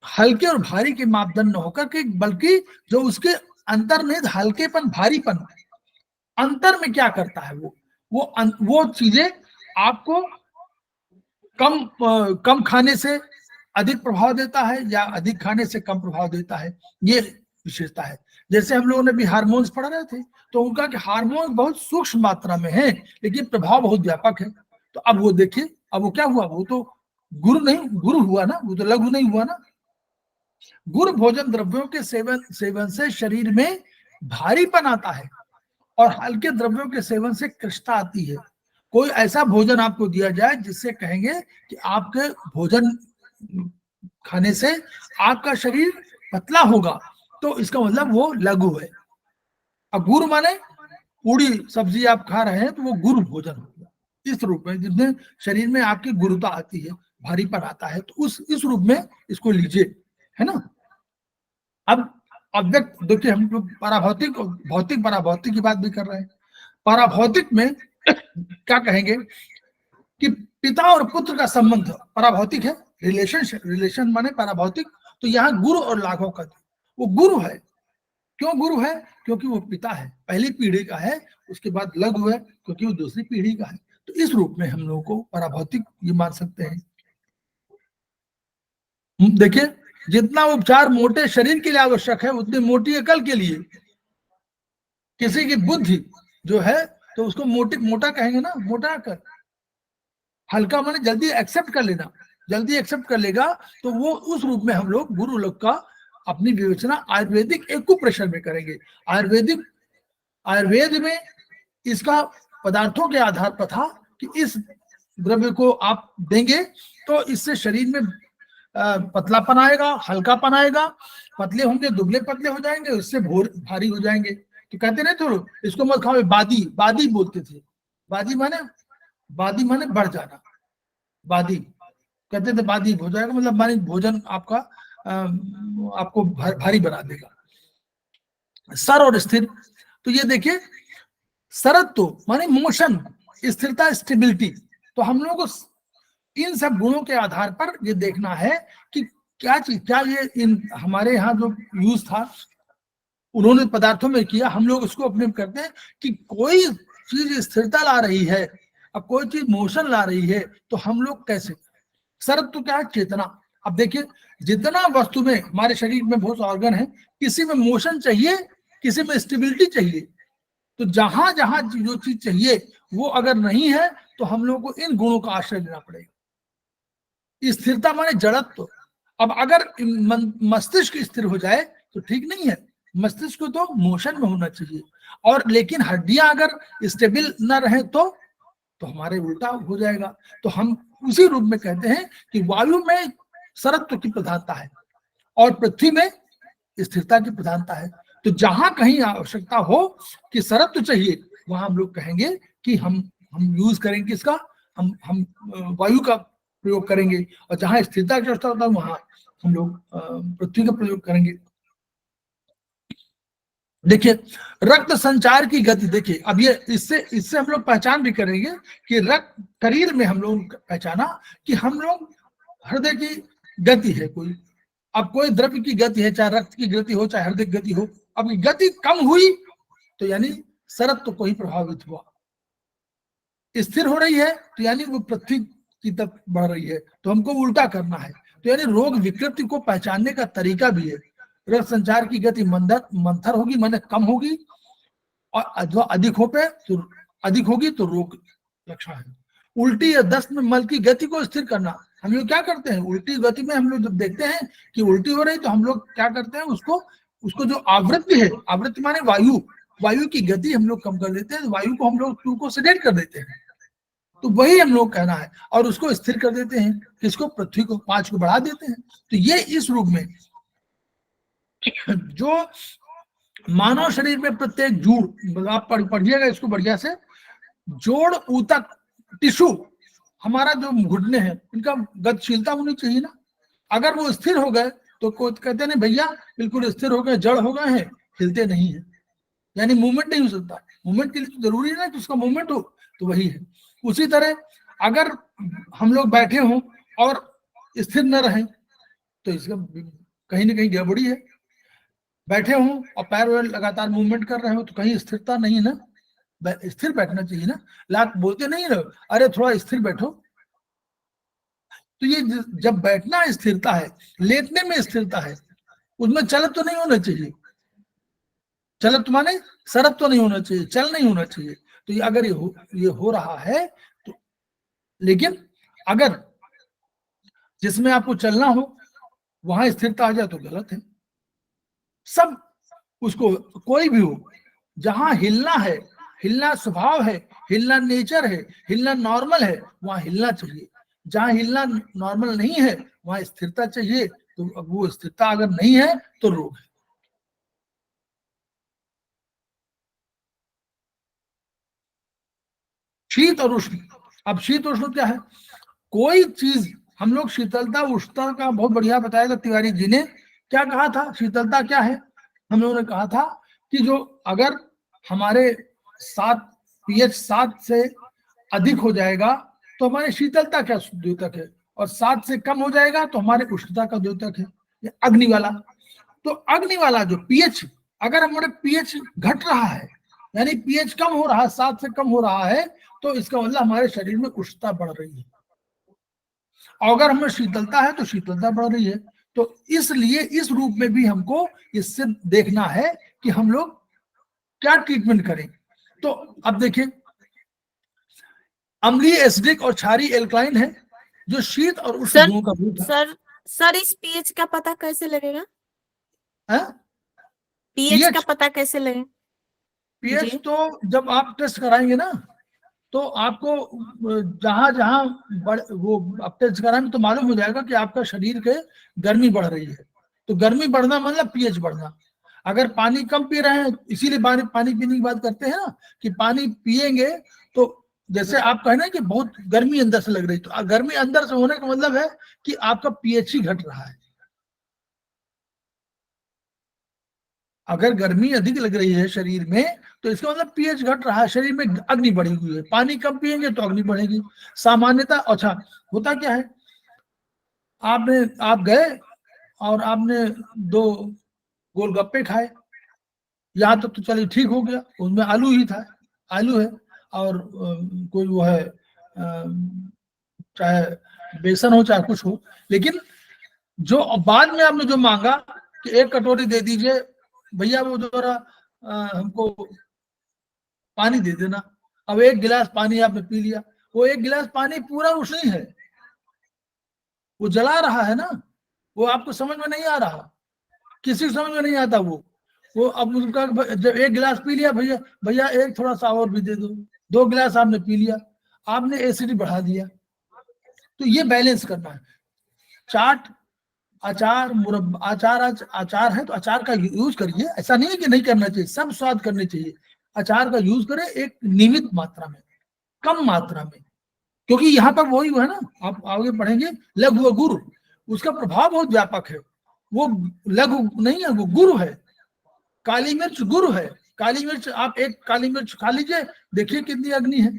हल्के और भारी के मापदंड न होकर के, बल्कि जो उसके अंतर्निहित हल्केपन, भारीपन, अंतर में क्या करता है, वो चीजें आपको कम खाने से अधिक प्रभाव देता है या अधिक खाने से कम प्रभाव देता है, ये विशेषता है। जैसे हम लोगों ने भी हार्मोन्स पढ़ रहे थे, तो उनका कि हार्मोन बहुत सूक्ष्म मात्रा में है लेकिन प्रभाव बहुत व्यापक है। तो अब वो देखिए, अब वो क्या हुआ, वो तो गुरु नहीं, गुरु हुआ ना, वो तो लघु नहीं हुआ ना। गुरु भोजन द्रव्यों के सेवन से शरीर में भारीपन आता है और हल्के द्रव्यों के सेवन से कृष्णता आती है। कोई ऐसा भोजन आपको दिया जाए जिससे कहेंगे कि आपके भोजन खाने से आपका शरीर पतला होगा, तो इसका मतलब वो लघु है। अब गुरु माने पूरी सब्जी आप खा रहे हैं तो वो गुरु भोजन होगा, इस रूप में जिसमें शरीर में आपकी गुरुता आती है, भारीपन आता है, तो इस रूप में इसको लीजिए, है ना। अब अव्यक्त, देखिए हम लोग पराभौतिक और भौतिक पराभौतिक की बात भी कर रहे हैं। पराभौतिक में क्या कहेंगे कि पिता और पुत्र का संबंध पराभौतिक है, रिलेशन माने पराभौतिक। तो यहाँ गुरु और लाघव का, वो गुरु है। क्यों गुरु है? क्योंकि वो पिता है, पहली पीढ़ी का है, उसके बाद लघु है क्योंकि वो दूसरी पीढ़ी का है। तो इस रूप में हम लोगों को पराभौतिक ये मान सकते हैं। देखिए जितना उपचार मोटे शरीर के लिए आवश्यक है, उतनी मोटी अकल के लिए। किसी की बुद्धि जो है तो उसको मोटा कहेंगे ना, मोटा अकल, हल्का माने जल्दी एक्सेप्ट कर लेना, जल्दी एक्सेप्ट कर लेगा तो वो उस रूप में हम लोग गुरु लोग का अपनी विवेचना आयुर्वेदिक एक्यूप्रेशर में करेंगे। आयुर्वेद में इसका पदार्थों के आधार पर था कि इस द्रव्य को आप देंगे तो इससे शरीर में पतलापन आएगा, हल्कापन आएगा, पतले होंगे दुबले पतले हो जाएंगे, उससे भारी हो जाएंगे। तो कहते नहीं तो इसको मत खाओ, बादी बादी बोलते थे, बादी माने बढ़ जाना, बादी कहते थे बादी हो जाएगा, मतलब माने भोजन आपका आपको भारी बना देगा। सर और स्थिर, तो ये देखिए सरत्व माने मोशन, स्थिरता स्टेबिलिटी। तो हम लोगों को इन सब गुणों के आधार पर ये देखना है कि क्या चीज, क्या ये इन हमारे यहाँ जो यूज था उन्होंने पदार्थों में किया, हम लोग उसको अपने करते हैं कि कोई चीज स्थिरता ला रही है और कोई चीज मोशन ला रही है तो हम लोग कैसे। सरत्व तो क्या है, चेतना। अब देखिए जितना वस्तु में हमारे शरीर में बहुत ऑर्गन है, किसी में मोशन चाहिए, किसी में स्टेबिलिटी चाहिए, तो जहां जहां जो चीज चाहिए वो अगर नहीं है तो हम लोग को इन गुणों का आश्रय लेना पड़ेगा। स्थिरता माने जड़त्व। अब अगर मस्तिष्क स्थिर हो जाए तो ठीक नहीं है, मस्तिष्क को तो मोशन में होना चाहिए, और लेकिन हड्डियां अगर स्टेबल न रहे तो हमारे उल्टा हो जाएगा। तो हम उसी रूप में कहते हैं कि वायु में सरत्व की प्रधानता है और पृथ्वी में स्थिरता की प्रधानता है। तो जहां कहीं आवश्यकता हो कि सरत्व चाहिए वहां हम लोग कहेंगे कि हम यूज करेंगे इसका, हम वायु का प्रयोग करेंगे, और जहां स्थिरता की आवश्यकता होता है वहां हम लोग पृथ्वी का प्रयोग करेंगे। देखिए रक्त संचार की गति, देखिए अब ये इससे हम लोग पहचान भी करेंगे कि रक्त शरीर में हम लोग पहचाना कि हम लोग हृदय की गति है कोई, अब कोई द्रव्य की गति है, चाहे रक्त की गति हो चाहे हृदय की गति हो, अब गति कम हुई तो यानी सरत्व को ही प्रभावित हुआ, स्थिर हो रही है तो यानी वो पृथ्वी की तरफ बढ़ रही है, तो हमको उल्टा करना है। तो यानी रोग विकृति को पहचानने का तरीका भी है। रक्त संचार की गति मंथर होगी माने कम होगी, और अथवा अधिक होगी तो रोग लक्षण है। उल्टी या दस्त में मल की गति को स्थिर करना, हम लोग क्या करते हैं उल्टी गति में, हम लोग जब देखते हैं कि उल्टी हो रही तो हम लोग क्या करते हैं उसको जो आवृत्ति है, आवृत्ति माने वायु की गति हम लोग कम कर देते हैं, वायु को हम लोग टू को सेडेट कर देते हैं, तो वही हम लोग कहना है, और उसको स्थिर कर देते हैं, किसको, पृथ्वी को, 5 को बढ़ा देते हैं। तो ये इस रूप में जो मानव शरीर में प्रत्येक जोड़, आप पढ़िएगा इसको बढ़िया से, जोड़ ऊतक टिश्यू, हमारा जो घुटने हैं इनका गतिशीलता होनी चाहिए ना। अगर वो स्थिर हो गए तो कहते नहीं भैया बिल्कुल स्थिर हो गए, जड़ हो गए हैं, हिलते नहीं है, यानी मूवमेंट नहीं हो सकता। मूवमेंट के लिए तो जरूरी है ना कि उसका मूवमेंट हो, तो वही है। उसी तरह अगर हम लोग बैठे हों और स्थिर न रहें तो इसका कहीं ना कहीं गड़बड़ी है। बैठे हों और पैर वैर लगातार मूवमेंट कर रहे हो तो कहीं स्थिरता नहीं है ना, स्थिर बैठना चाहिए ना। लाख बोलते नहीं रहो अरे थोड़ा स्थिर बैठो, तो ये जब बैठना स्थिरता है, लेटने में स्थिरता है, उसमें चल तो नहीं होना चाहिए, चलत माने सरत तो नहीं होना चाहिए, चल नहीं होना चाहिए। तो ये अगर ये हो रहा है तो, लेकिन अगर जिसमें आपको चलना हो वहां स्थिरता आ जाए तो गलत है। सब उसको कोई भी हो, जहां हिलना है, हिलना स्वभाव है, हिलना नेचर है, हिलना नॉर्मल है, वहां हिलना चाहिए। जहां हिलना नॉर्मल नहीं है वहां स्थिरता चाहिए, तो वो स्थिरता अगर नहीं है तो रोग है। शीत और उष्ण, अब शीत उष्ण क्या है, कोई चीज हम लोग शीतलता उष्णता का बहुत बढ़िया बताया था तिवारी जी ने। क्या कहा था, शीतलता क्या है, हम लोगों ने कहा था कि जो अगर हमारे 7 pH 7 से अधिक हो जाएगा तो हमारे शीतलता का द्योतक है, और 7 से कम हो जाएगा तो हमारे उष्णता का द्योतक है, अग्नि वाला। तो अग्नि वाला जो pH, अगर हमारे pH घट रहा है यानी pH कम हो रहा है, 7 से कम हो रहा है, तो इसका मतलब हमारे शरीर में उष्णता बढ़ रही है, और अगर हमें शीतलता है तो शीतलता बढ़ रही है। तो इसलिए इस रूप में भी हमको इससे देखना है कि हम लोग क्या ट्रीटमेंट करें। तो अब देखिए अम्लीय, एसिडिक और क्षारीय एल्कलाइन है, जो शीत और उष्ण सर गुणों का रूप है। सर इस पीएच का पता कैसे लगेगा? हाँ? पीएच का पीएच पता कैसे लगेगा? पीएच जी तो जब आप टेस्ट कराएंगे ना, तो आपको जहां जहां वो आप टेस्ट कराएंगे तो मालूम हो जाएगा कि आपका शरीर के गर्मी बढ़ रही है। तो गर्मी बढ़ना मतलब पीएच बढ़ना। अगर पानी कम पी रहे हैं, इसीलिए पानी पीने की बात करते हैं ना, कि पानी पिएंगे तो जैसे आप कहें ना कि बहुत गर्मी अंदर से लग रही, तो गर्मी अंदर से होने का मतलब है कि आपका पीएच ही घट रहा है। अगर गर्मी अधिक लग रही है शरीर में, तो इसका मतलब पीएच घट रहा है, शरीर में अग्नि बढ़ी हुई है। पानी कम पिएंगे तो अग्नि बढ़ेगी सामान्यता। अच्छा, होता क्या है, आप गए और आपने 2 गोलगप्पे खाए, यहाँ तक तो चलिए ठीक हो गया, उसमें आलू ही था, आलू है, और कोई वो है, चाहे बेसन हो चाहे कुछ हो, लेकिन जो बाद में आपने जो मांगा कि 1 कटोरी दे दीजिए भैया, वो जरा हमको पानी दे देना। अब 1 गिलास पानी आपने पी लिया, वो 1 गिलास पानी पूरा उष्ण है, वो जला रहा है ना, वो आपको समझ में नहीं आ रहा, किसी को समझ में नहीं आता वो अब उनका जब 1 गिलास पी लिया, भैया भैया एक थोड़ा सा और भी दे दो, 2 गिलास आपने पी लिया, आपने एसिडिटी बढ़ा दिया। तो ये बैलेंस करना है। चाट, अचार, मुरब्बा, अचार है तो अचार का यूज करिए, ऐसा नहीं है कि नहीं करना चाहिए, सब स्वाद करने चाहिए। अचार का यूज करें एक नियमित मात्रा में, कम मात्रा में, क्योंकि यहाँ पर वही है ना, आप आगे पढ़ेंगे लघु व गुरु, उसका प्रभाव बहुत व्यापक है। वो लघु नहीं है, वो गुरु है। काली मिर्च गुरु है। काली मिर्च, आप 1 काली मिर्च खा लीजिए, देखिए कितनी अग्नि है।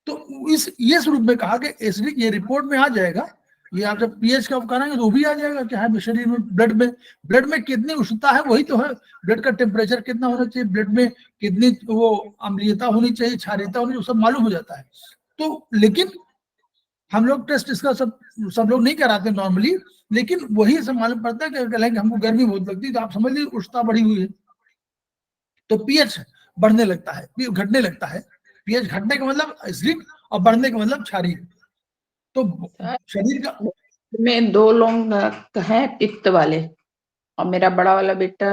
तो ये स्वरूप में कहा कि एसिडिक, ये रिपोर्ट में आ जाएगा, ये आप जब पीएच का कराएंगे तो वो भी आ जाएगा कि हाँ शरीर में ब्लड में कितनी उष्णता है, वही तो है। ब्लड का टेम्परेचर कितना होना चाहिए, ब्लड में कितनी वो अम्लीयता होनी चाहिए, क्षारीयता होनी चाहिए, सब मालूम हो जाता है। तो लेकिन हम लोग टेस्ट इसका सब लोग नहीं कराते नॉर्मली, लेकिन वही सब मालूम पड़ता है कि कहेंगे हमको गर्मी बहुत लगती है, तो आप समझ लीजिए उष्णता बढ़ी हुई है, तो पीएच बढ़ने लगता है, घटने लगता है। पीएच घटने का मतलब एसिडिक और बढ़ने का मतलब क्षारीय। तो शरीर का में 2 लोग हैं पित्त वाले, और मेरा बड़ा वाला बेटा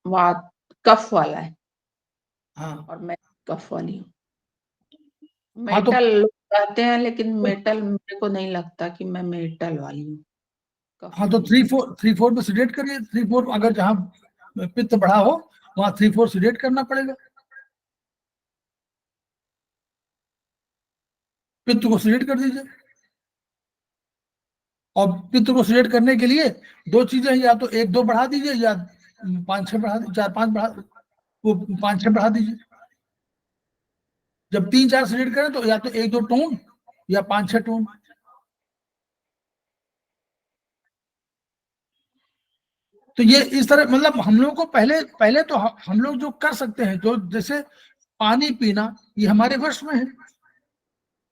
वात कफ वाला है, हाँ और मैं कफ वाली हूँ। हाँ, तो मेटल लोग कहते हैं, लेकिन मेटल मेरे को नहीं लगता कि मैं मेटल वाली हूँ। हाँ, तो 3-4 पे सिडेट करिए। 3-4 अगर जहाँ पित्त बढ़ा हो वहां 3-4 सिडेट करना पड़ेगा, पित्त को सिडेट कर दीजिए। और पित्त को सिलेक्ट करने के लिए 2 चीजें हैं, या तो 1-2 बढ़ा दीजिए, या 5-6 बढ़ा दीजिए, 4-5 बढ़ा, वो 5-6 बढ़ा दीजिए। जब 3-4 सिलेक्ट करें तो या तो 1-2 टोन या 5-6 टोन। तो ये इस तरह, मतलब हम लोग को पहले तो हम लोग जो कर सकते हैं, जो जैसे पानी पीना, ये हमारे वश में है।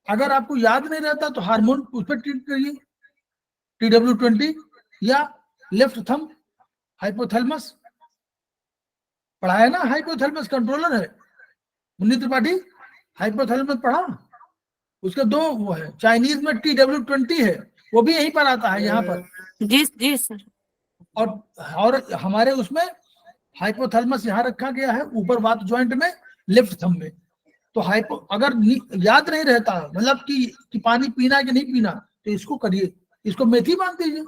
अगर आपको याद नहीं रहता तो हार्मोन उस पर ट्रीट करिए, TW20 या लेफ्ट थंब हाइपोथैलेमस, पढ़ाया ना, हाइपोथैलेमस कंट्रोलर है मुन्नी त्रिपाठी, हाइपोथैलेमस पढ़ा, उसके 2 वो है, चाइनीज में TW20 है, वो भी यहीं पर आता है, यहाँ पर। जी जी सर। और हमारे उसमें हाइपोथैलेमस यहाँ रखा गया है, ऊपर वात ज्वाइंट में, लेफ्ट थंब में। तो अगर याद नहीं रहता, मतलब कि पानी पीना है कि नहीं पीना, तो इसको करिए, इसको मेथी बांध दीजिए,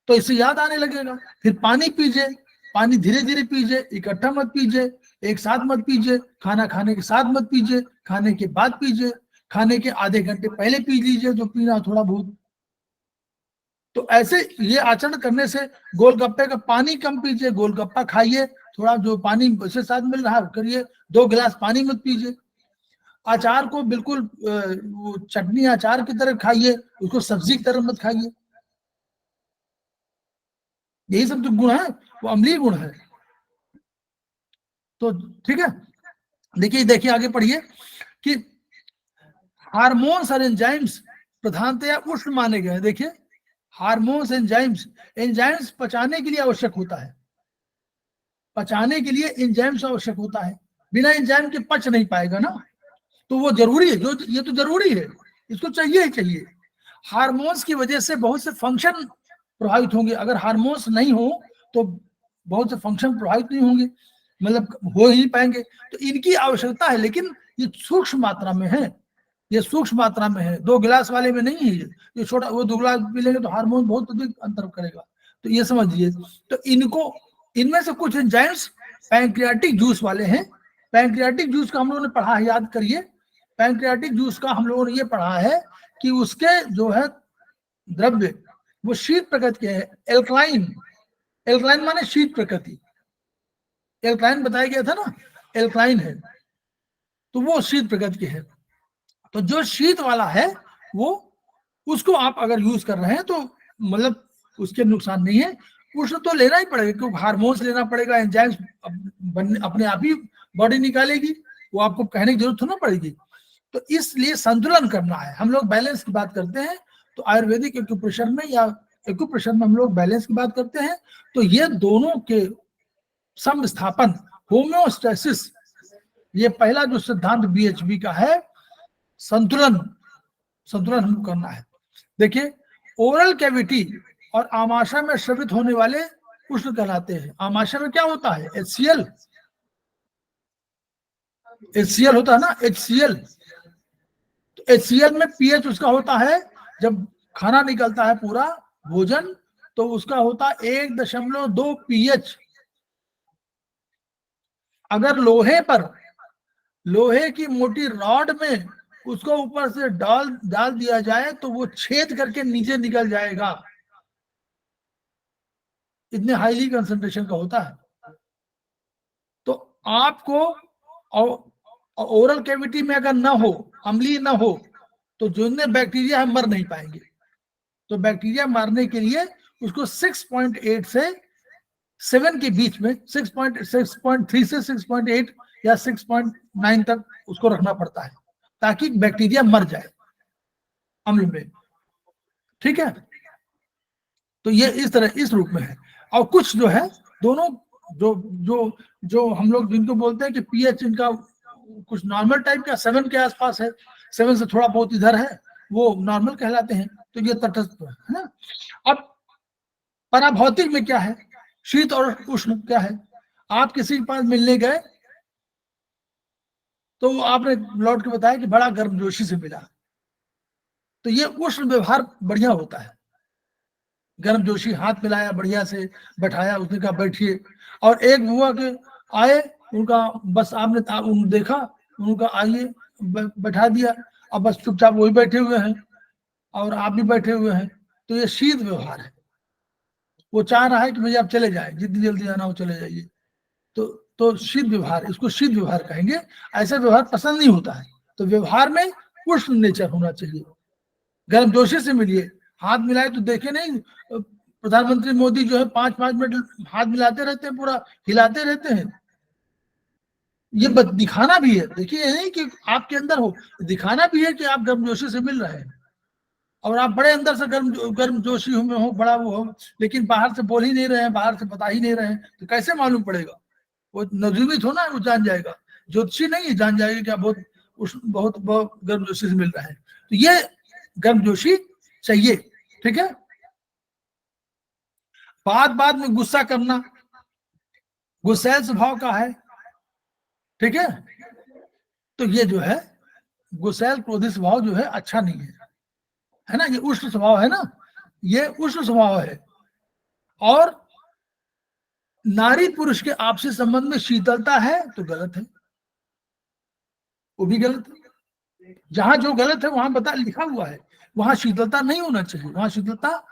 तो इससे याद आने लगेगा। फिर पानी पीजिए, पानी धीरे धीरे पीजिए, इकट्ठा मत पीजिए, एक साथ मत पीजिए, खाना खाने के साथ मत पीजिए, खाने के बाद पीजिए, खाने के आधे घंटे पहले पी लीजिए जो पीना थोड़ा बहुत। तो ऐसे ये आचरण करने से, गोलगप्पे का पानी कम पीजिए, गोलगप्पा खाइए, थोड़ा जो पानी उसके साथ मिल रहा है करिए, 2 गिलास पानी मत पीजिए। अचार को बिल्कुल चटनी अचार की तरह खाइए, उसको सब्जी की तरह मत खाइए। यही सब जो गुण है वो अम्लीय गुण है। तो ठीक है, देखिए आगे पढ़िए कि हार्मोन्स और एंजाइम्स प्रधानतया उष्ण माने गए हैं। देखिए, हार्मोन्स, एंजाइम्स पचाने के लिए आवश्यक होता है, पचाने के लिए एंजाइम्स आवश्यक होता है, बिना एंजाइम के पच नहीं पाएगा ना। तो वो जरूरी है, जो ये तो जरूरी है, इसको चाहिए ही चाहिए। हार्मोन्स की वजह से बहुत से फंक्शन प्रभावित होंगे, अगर हार्मोन्स नहीं हो तो बहुत से फंक्शन प्रभावित नहीं होंगे, मतलब हो ही नहीं पाएंगे। तो इनकी आवश्यकता है, लेकिन ये सूक्ष्म मात्रा में है, ये सूक्ष्म मात्रा में है, 2 गिलास वाले में नहीं है ये छोटा, वो 2 गिलास पी लेंगे तो हार्मोन बहुत अधिक अंतर करेगा, तो ये समझिए। तो इनको, इनमें से कुछ एंजाइम्स पैंक्रियाटिक जूस वाले हैं। पैंक्रियाटिक जूस का हम लोगों ने पढ़ा है, याद करिए, पैंक्रियाटिक जूस का हम लोगों ने ये पढ़ा है कि उसके जो है द्रव्य वो शीत प्रकृति के है, एल्कलाइन, एल्कलाइन माने शीत प्रकृति, एल्कलाइन बताया गया था ना, एल्कलाइन है, तो वो शीत प्रकृति के है। तो जो शीत वाला है वो, उसको आप अगर यूज कर रहे हैं तो मतलब उसके नुकसान नहीं है। उष्ण तो लेना ही पड़ेगा, क्योंकि हार्मोन्स लेना पड़ेगा, एंजाइम्स अपने आप ही बॉडी निकालेगी, वो आपको कहने की जरूरत थोड़ा पड़ेगी। तो इसलिए संतुलन करना है, हम लोग बैलेंस की बात करते हैं, तो आयुर्वेदिक एक्यूप्रेशर में या एक्यूप्रेशर में हम लोग बैलेंस की बात करते हैं। तो ये दोनों के समस्थापन, होम्योस्टेसिस, ये पहला जो सिद्धांत बीएचबी का है, संतुलन, संतुलन हमको करना है। देखिए, ओरल कैविटी और आमाशय में स्रावित होने वाले उष्ण कहलाते हैं। आमाशय में क्या होता है, HCl, HCl होता है ना, HCl। तो HCl में pH उसका होता है, जब खाना निकलता है पूरा भोजन, तो उसका होता है 1.2 pH। अगर लोहे पर, लोहे की मोटी रॉड में उसको ऊपर से डाल दिया जाए तो वो छेद करके नीचे निकल जाएगा, इतने हाईली कंसंट्रेशन का होता है। तो आपको ओरल कैविटी में अगर ना हो, अम्लीय ना हो, तो जो बैक्टीरिया हम मर नहीं पाएंगे। तो बैक्टीरिया मारने के लिए उसको 6.8 से 7 के बीच में, 6.3 से 6.8 या 6.9 तक उसको रखना पड़ता है, ताकि बैक्टीरिया मर जाए अम्ल में, ठीक है। तो ये इस तरह, इस रूप में है। और कुछ जो है, दोनों जो जो जो हम लोग जिनको बोलते हैं कि पीएच इनका कुछ नॉर्मल टाइप का 7 के आसपास है, 7 से थोड़ा बहुत इधर है, वो नॉर्मल कहलाते हैं, तो ये तटस्थ है ना। अब पराभौतिक में क्या है, शीत और उष्ण क्या है। आप किसी के पास मिलने गए तो आपने लौट के बताया कि बड़ा गर्मजोशी से मिला, तो ये उष्ण व्यवहार बढ़िया होता है। गर्मजोशी, हाथ मिलाया, बढ़िया से बैठाया, उसने कहा बैठिए। और एक बुआ के आए, उनका बस आपने देखा, उनका आइए बैठा दिया, और बस चुपचाप वही बैठे हुए हैं और आप भी बैठे हुए हैं, तो ये शीत व्यवहार है। वो चाह रहा है कि भैया आप चले जाए, जितनी जल्दी जाना हो चले जाइए, तो शीत व्यवहार, इसको शीत व्यवहार कहेंगे। ऐसा व्यवहार पसंद नहीं होता है, तो व्यवहार में उष्ण नेचर होना चाहिए। गर्मजोशी से मिलिए, हाथ मिलाए तो देखे नहीं, प्रधानमंत्री मोदी जो है 5-5 मिनट हाथ मिलाते रहते हैं, पूरा हिलाते रहते हैं। ये दिखाना भी है, देखिए, नहीं कि आपके अंदर हो, दिखाना भी है कि आप गर्मजोशी से मिल रहे हैं, और आप बड़े अंदर से गर्मजोशी में हो, बड़ा वो हो, लेकिन बाहर से बोल ही नहीं रहे हैं, बाहर से बता ही नहीं रहे हैं, तो कैसे मालूम पड़ेगा। वो नजूमित हो ना, वो जान जाएगा, ज्योतिषी नहीं जान जाएगा क्या बहुत बहुत गर्मजोशी से मिल रहा है। तो ये गर्मजोशी चाहिए, ठीक है। बात में गुस्सा करना गुस्सैल स्वभाव का है, ठीक है। तो ये जो है गुस्सैल क्रोधी स्वभाव जो है अच्छा नहीं है ना, ये उष्ण स्वभाव है ना, ये उष्ण स्वभाव है। और नारी पुरुष के आपसी संबंध में शीतलता है तो गलत है, वो भी गलत है। जहां जो गलत है वहां लिखा हुआ है, वहां शीतलता नहीं होना चाहिए। वहां शीतलता,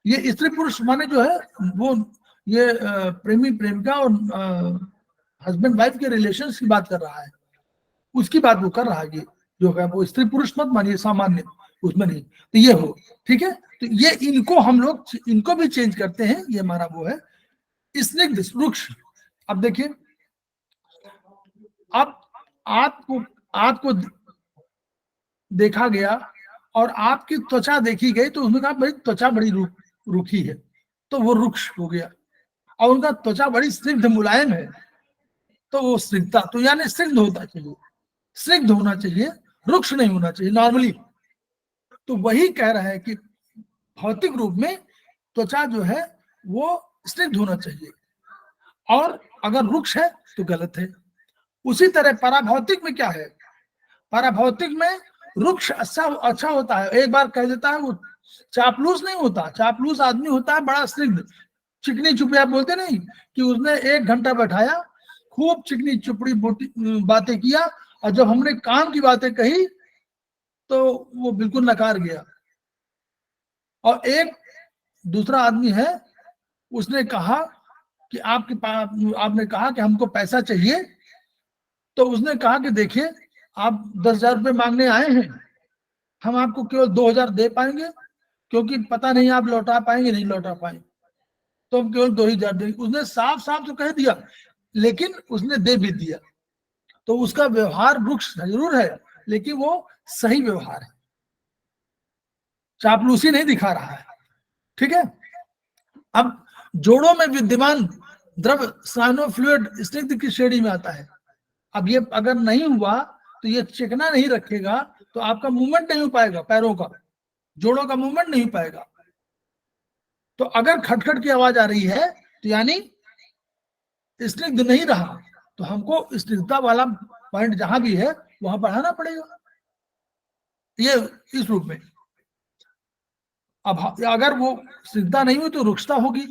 ये स्त्री पुरुष माने जो है वो, ये प्रेमी प्रेमिका और हस्बैंड वाइफ के रिलेशंस की बात कर रहा है, उसकी बात वो कर रहा है। ये जो है वो स्त्री पुरुष मत मानिए, सामान्य उसमें नहीं, तो ये हो, ठीक है। तो ये इनको हम लोग, इनको भी चेंज करते हैं, ये हमारा वो है स्निग्ध रुक्ष। अब देखिए, अब आपको देखा गया और आपकी त्वचा देखी गई, तो उसने कहा भाई त्वचा बड़ी रूखी है, तो वो रुक्ष हो गया। और उनका त्वचा बड़ी स्निग्ध मुलायम है, तो वो स्निग्धता, तो यानी स्निग्ध होता चाहिए, स्निग्ध होना चाहिए, रुक्ष नहीं होना चाहिए नॉर्मली। तो वही कह रहा है कि भौतिक रूप में त्वचा जो है वो स्निग्ध होना चाहिए, और अगर रुक्ष है तो गलत है। उसी तरह पराभौतिक में क्या है, पराभौतिक में रुक्ष अच्छा होता है। एक बार कह देता है वो चापलूस नहीं होता, चापलूस आदमी होता है बड़ा स्निग्ध, चिकनी चुपड़ी, आप बोलते नहीं कि उसने 1 घंटा बैठाया, खूब चिकनी चुपड़ी बातें किया, और जब हमने काम की बातें कही तो वो बिल्कुल नकार गया। और एक दूसरा आदमी है, उसने कहा कि आपने कहा कि हमको पैसा चाहिए, तो उसने कहा कि देखिए आप 10,000 रुपये मांगने आए हैं, हम आपको केवल 2,000 दे पाएंगे, क्योंकि पता नहीं आप लौटा पाएंगे नहीं लौटा पाएंगे, तो हम केवल 2,000 देंगे। उसने साफ साफ तो कह दिया, लेकिन उसने दे भी दिया। तो उसका व्यवहार वृक्ष जरूर है, लेकिन वो सही व्यवहार है, चापलूसी नहीं दिखा रहा है। ठीक है। अब जोड़ों में विद्यमान द्रव साइनो फ्लूइड स्निग्ध की श्रेणी में आता है। अब ये अगर नहीं हुआ तो ये चिकना नहीं रखेगा तो आपका मूवमेंट नहीं हो पाएगा, पैरों का, जोड़ों का मूवमेंट नहीं हो पाएगा। तो अगर खटखट की आवाज आ रही है तो यानी स्निग्ध नहीं रहा, तो हमको स्निग्धता वाला पॉइंट जहां भी है वहां बढ़ाना पड़ेगा, ये इस रूप में। अब अगर वो स्निग्धता नहीं हुई तो रुक्षता होगी,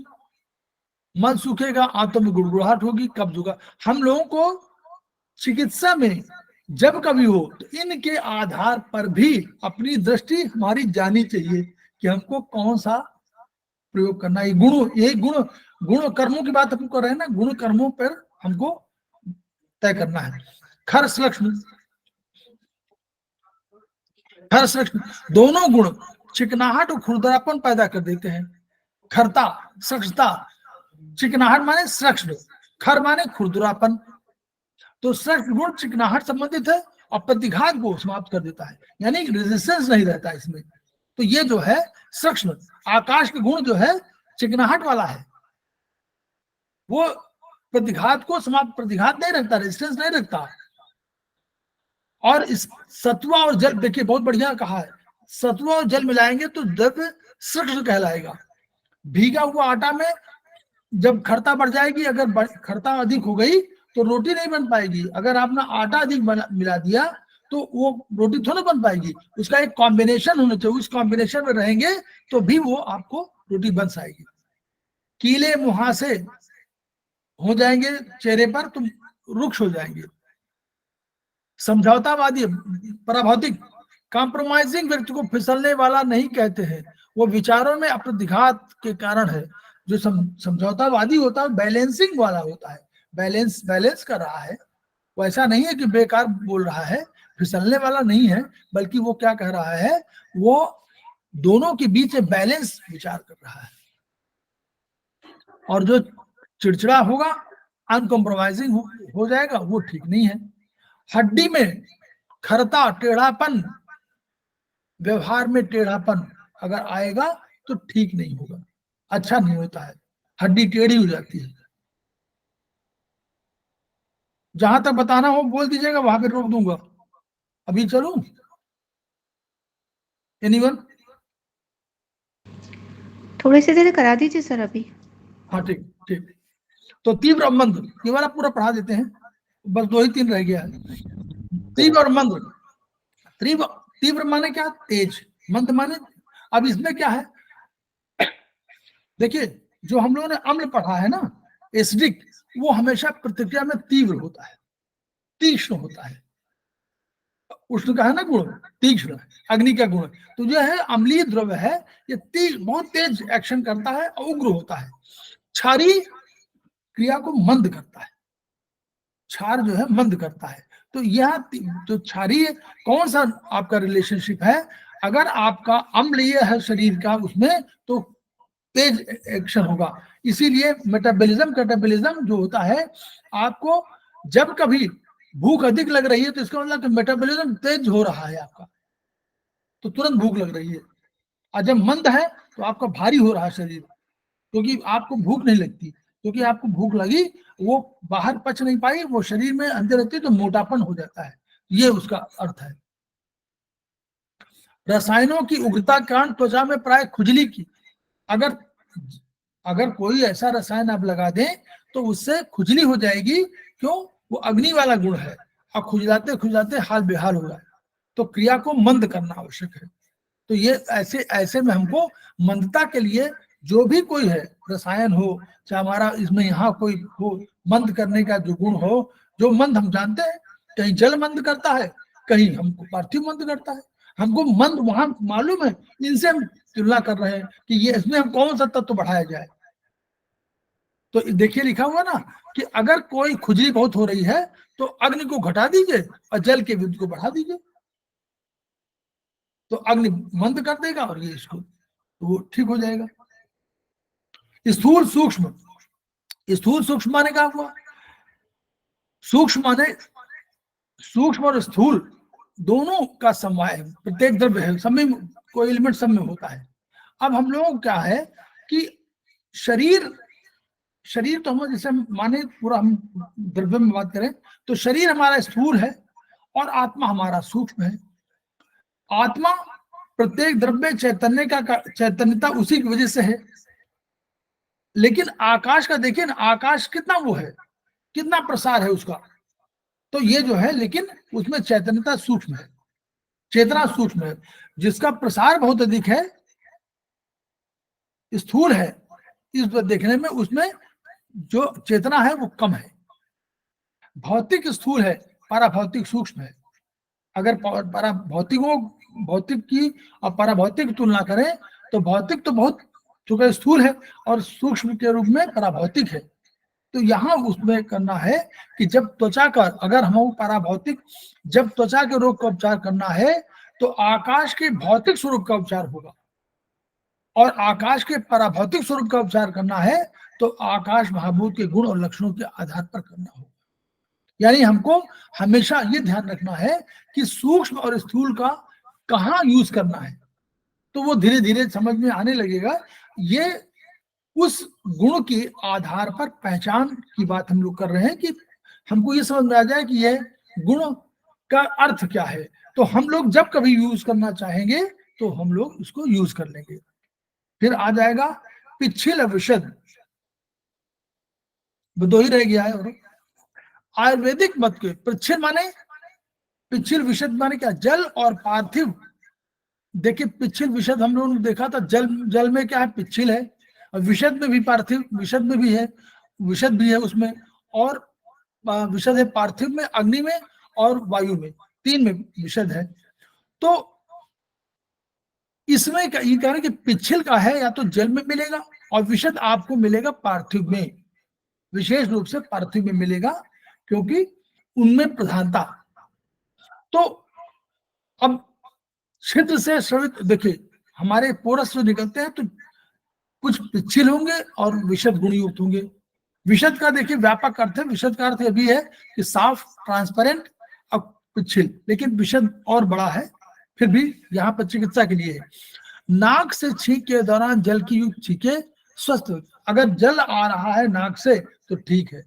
मन सूखेगा, आंतों में गुड़गुड़ाहट होगी, कब्ज होगा। हम लोगों को चिकित्सा में जब कभी हो तो इनके आधार पर भी अपनी दृष्टि हमारी जानी चाहिए कि हमको कौन सा प्रयोग करना है। यही गुण कर्मों की बात हम कर रहे हैं ना, गुण कर्मों पर हमको तय करना है। खर्च लक्षण दोनों गुण चिकनाहट और खुरदरापन पैदा कर देते हैं। खरता, सक्षता, चिकनाहट माने सक्षण, खर माने खुरदरापन। तो सख्त गुण चिकनाहट संबंधित है और प्रतिघात को समाप्त कर देता है, यानी रेजिस्टेंस नहीं रहता इसमें। तो ये जो है सक्षण, आकाश के गुण जो है चिकनाहट वाला है, वो प्रतिघात को समाप्त, प्रतिघात नहीं रखता, रेजिस्टेंस नहीं रखता। और इस सत्व और जल, देखिए बहुत बढ़िया कहा है, सत्व और जल मिलाएंगे तो द्रव्य सक्षण कहलाएगा। भीगा हुआ आटा में जब खरता बढ़ जाएगी, अगर खरता अधिक हो गई तो रोटी नहीं बन पाएगी। अगर आपने आटा अधिक मिला दिया तो वो रोटी थोड़ा बन पाएगी, उसका एक कॉम्बिनेशन होना चाहिए, उस कॉम्बिनेशन में रहेंगे तो भी वो आपको रोटी बन जाएगी। कीले मुहासे हो जाएंगे चेहरे पर तो रुक्ष हो जाएंगे। समझौतावादी, पराभौतिक, कॉम्प्रोमाइजिंग व्यक्ति को फिसलने वाला नहीं कहते हैं, वो विचारों में प्रतिघात के कारण है। जो समझौतावादी होता है बैलेंसिंग वाला होता है, बैलेंस कर रहा है, वो ऐसा नहीं है कि बेकार बोल रहा है, फिसलने वाला नहीं है, बल्कि वो क्या कह रहा है, वो दोनों के बीच बैलेंस विचार कर रहा है। और जो चिड़चिड़ा होगा, अनकॉम्प्रोमाइजिंग हो जाएगा, वो ठीक नहीं है। हड्डी में खरता, टेढ़ापन, व्यवहार में टेढ़ापन अगर आएगा तो ठीक नहीं होगा, अच्छा नहीं होता है, हड्डी टेढ़ी हो जाती है। जहां तक बताना हो बोल दीजिएगा, वहां पे रोक दूंगा। अभी चलूं? एनीवन? थोड़ी सी देर करा दीजिए सर अभी। हाँ ठीक ठीक। तो तीव्र और मंद, ये वाला पूरा पढ़ा देते हैं, बस 2 ही 3 रह गया है। तीव्र और मंद, तीव्र माने क्या, तेज, मंद माने, अब इसमें क्या है, देखिए जो हम लोगों ने अम्ल पढ़ा है ना, एसिडिक, वो हमेशा प्रतिक्रिया में तीव्र होता है, तीक्ष्ण होता है। उष्ण का है ना गुण, तीक्ष्ण, अग्नि का गुण। तो जो है अम्लीय द्रव्य है, ये बहुत तेज एक्शन करता है और उग्र होता है। क्षारीय क्रिया को मंद करता है, क्षार जो है मंद करता है। तो यह जो क्षारीय, कौन सा आपका रिलेशनशिप है, अगर आपका अम्लीय है शरीर का, उसमें तो तेज एक्शन होगा। इसीलिए मेटाबॉलिज्म कैटाबॉलिज्म जो होता है, आपको जब कभी भूख अधिक लग रही है तो इसका मतलब मेटाबॉलिज्म तेज हो रहा है आपका, तो तुरंत भूख लग रही है। और जब मंद है तो आपका भारी हो रहा है शरीर, क्योंकि आपको भूख नहीं लगती, क्योंकि आपको भूख लगी, वो बाहर पच नहीं पाई, वो शरीर में अंदर रहती है तो मोटापन हो जाता है। ये उसका अर्थ है। रसायनों की उग्रता के कारण त्वचा में प्राय खुजली की, अगर अगर कोई ऐसा रसायन आप लगा दें तो उससे खुजली हो जाएगी, क्यों? वो अग्नि वाला गुण है और खुजलाते खुजलाते हाल बेहाल हो जाए, तो क्रिया को मंद करना आवश्यक है। तो ये ऐसे ऐसे में हमको मंदता के लिए जो भी कोई है रसायन हो, चाहे हमारा इसमें यहाँ कोई हो, मंद करने का जो गुण हो, जो मंद हम जानते हैं, कहीं जल मंद करता है, कहीं हमको पार्थिव मंद करता है, हमको मंद वहां मालूम है, इनसे हम तुलना कर रहे हैं कि ये इसमें हम कौन सा तत्व बढ़ाया जाए। तो देखिए लिखा हुआ ना कि अगर कोई खुजली बहुत हो रही है तो अग्नि को घटा दीजिए और जल के विद्युत को बढ़ा दीजिए, तो अग्नि मंद कर देगा और ये इसको तो वो ठीक हो जाएगा। स्थूल सूक्ष्म, स्थूल सूक्ष्म माने क्या हुआ? सूक्ष्म माने सूक्ष्म और स्थूल दोनों का समवाय है, प्रत्येक द्रव्य है, सब में कोई एलिमेंट सब में होता है। अब हम लोग क्या है कि शरीर तो हम जैसे माने पूरा हम द्रव्य में बात करें तो शरीर हमारा स्थूल है और आत्मा हमारा सूक्ष्म है। आत्मा प्रत्येक द्रव्य चैतन्य का चैतन्यता उसी की वजह से है। लेकिन आकाश का देखिए ना, आकाश कितना वो है, कितना प्रसार है उसका, तो ये जो है लेकिन उसमें चैतन्यता सूक्ष्म है, चेतना सूक्ष्म है, जिसका प्रसार बहुत अधिक है, स्थूल है। इस देखने में उसमें जो चेतना है वो कम है। भौतिक स्थूल है, पाराभौतिक सूक्ष्म है। अगर भौतिक की और पराभौतिक की तुलना करें तो भौतिक तो बहुत चूंकि स्थूल है और सूक्ष्म के रूप में पराभौतिक है। तो यहाँ उसमें करना है कि जब त्वचा का, अगर हम पराभौतिक, जब त्वचा के रोग का उपचार करना है तो आकाश के भौतिक स्वरूप का उपचार होगा, और आकाश के पराभौतिक स्वरूप का उपचार करना है तो आकाश महाभूत के गुण और लक्षणों के आधार पर करना होगा। यानी हमको हमेशा ये ध्यान रखना है कि सूक्ष्म और स्थूल का कहाँ यूज करना है, तो वो धीरे धीरे समझ में आने लगेगा। ये उस गुण के आधार पर पहचान की बात हम लोग कर रहे हैं कि हमको ये समझ में आ जाए कि ये गुण का अर्थ क्या है, तो हम लोग जब कभी यूज करना चाहेंगे तो हम लोग इसको यूज कर लेंगे। फिर आ जाएगा पिछिल विशद, दो ही रह गया है। और आयुर्वेदिक मत के पिछिल माने, पिछिल विशद माने क्या? जल और पार्थिव। देखिए पिछिल विशद हम लोगों ने देखा था, जल में क्या है? पिछिल है, और विशद में भी पार्थिव, विशद में भी है, विशद भी है उसमें, और विशद है पार्थिव में, अग्नि में और वायु में, तीन में विशद है। तो इसमें क्या ये कह रहे हैं कि पिछिल का है या तो जल में मिलेगा और विशद आपको मिलेगा पार्थिव में, विशेष रूप से पार्थिव में मिलेगा क्योंकि उनमें प्रधानता। तो अब छिद्र से स्रवित, देखिए हमारे पोरस जो निकलते हैं तो कुछ पिछिल होंगे और विशद गुण युक्त होंगे। विशद का देखिए व्यापक अर्थ है, विशद का अर्थ यह भी है कि साफ, ट्रांसपेरेंट और पिछिल, लेकिन विशद और बड़ा है, फिर भी यहाँ पर चिकित्सा के लिए है। नाक से छींक के दौरान जल की युक्त छींके स्वस्थ, अगर जल आ रहा है नाक से तो ठीक है,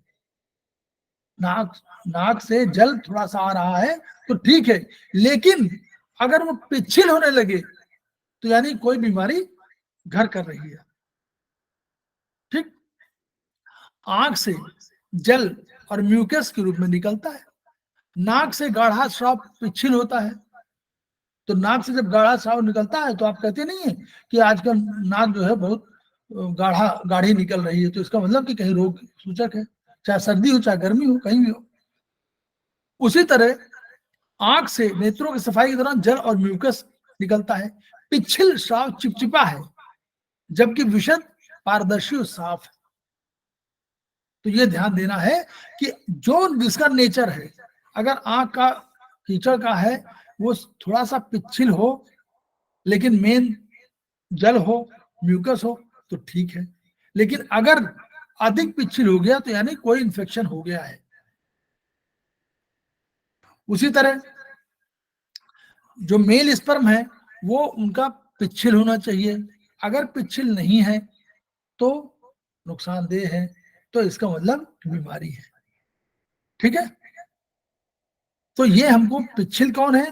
नाक से जल थोड़ा सा आ रहा है तो ठीक है, लेकिन अगर वो पिछिल होने लगे तो यानी कोई बीमारी घर कर रही है। ठीक, आंख से जल और म्यूकस के रूप में निकलता है। नाक से गाढ़ा स्राव पिछिल होता है, तो नाक से जब गाढ़ा स्राव निकलता है तो आप कहते नहीं है कि आजकल नाक जो है बहुत गाढ़ी निकल रही है, तो इसका मतलब कि कहीं रोग सूचक है, चाहे सर्दी हो चाहे गर्मी हो, कहीं भी हो। उसी तरह आंख से नेत्रों की सफाई के दौरान जल और म्यूकस निकलता है। पिछिल स्राव चिपचिपा है जबकि विशद पारदर्शी और साफ है। तो ये ध्यान देना है कि जो जिसका नेचर है, अगर आंख का कीचड़ का है वो थोड़ा सा पिछिल हो लेकिन मेन जल हो, म्यूकस हो तो ठीक है, लेकिन अगर अधिक पिछिल हो गया तो यानी कोई इन्फेक्शन हो गया है। उसी तरह जो मेल स्पर्म है वो उनका पिछिल होना चाहिए, अगर पिछिल नहीं है तो नुकसानदेह है, तो इसका मतलब बीमारी है। ठीक है, तो ये हमको पिच्छिल कौन है,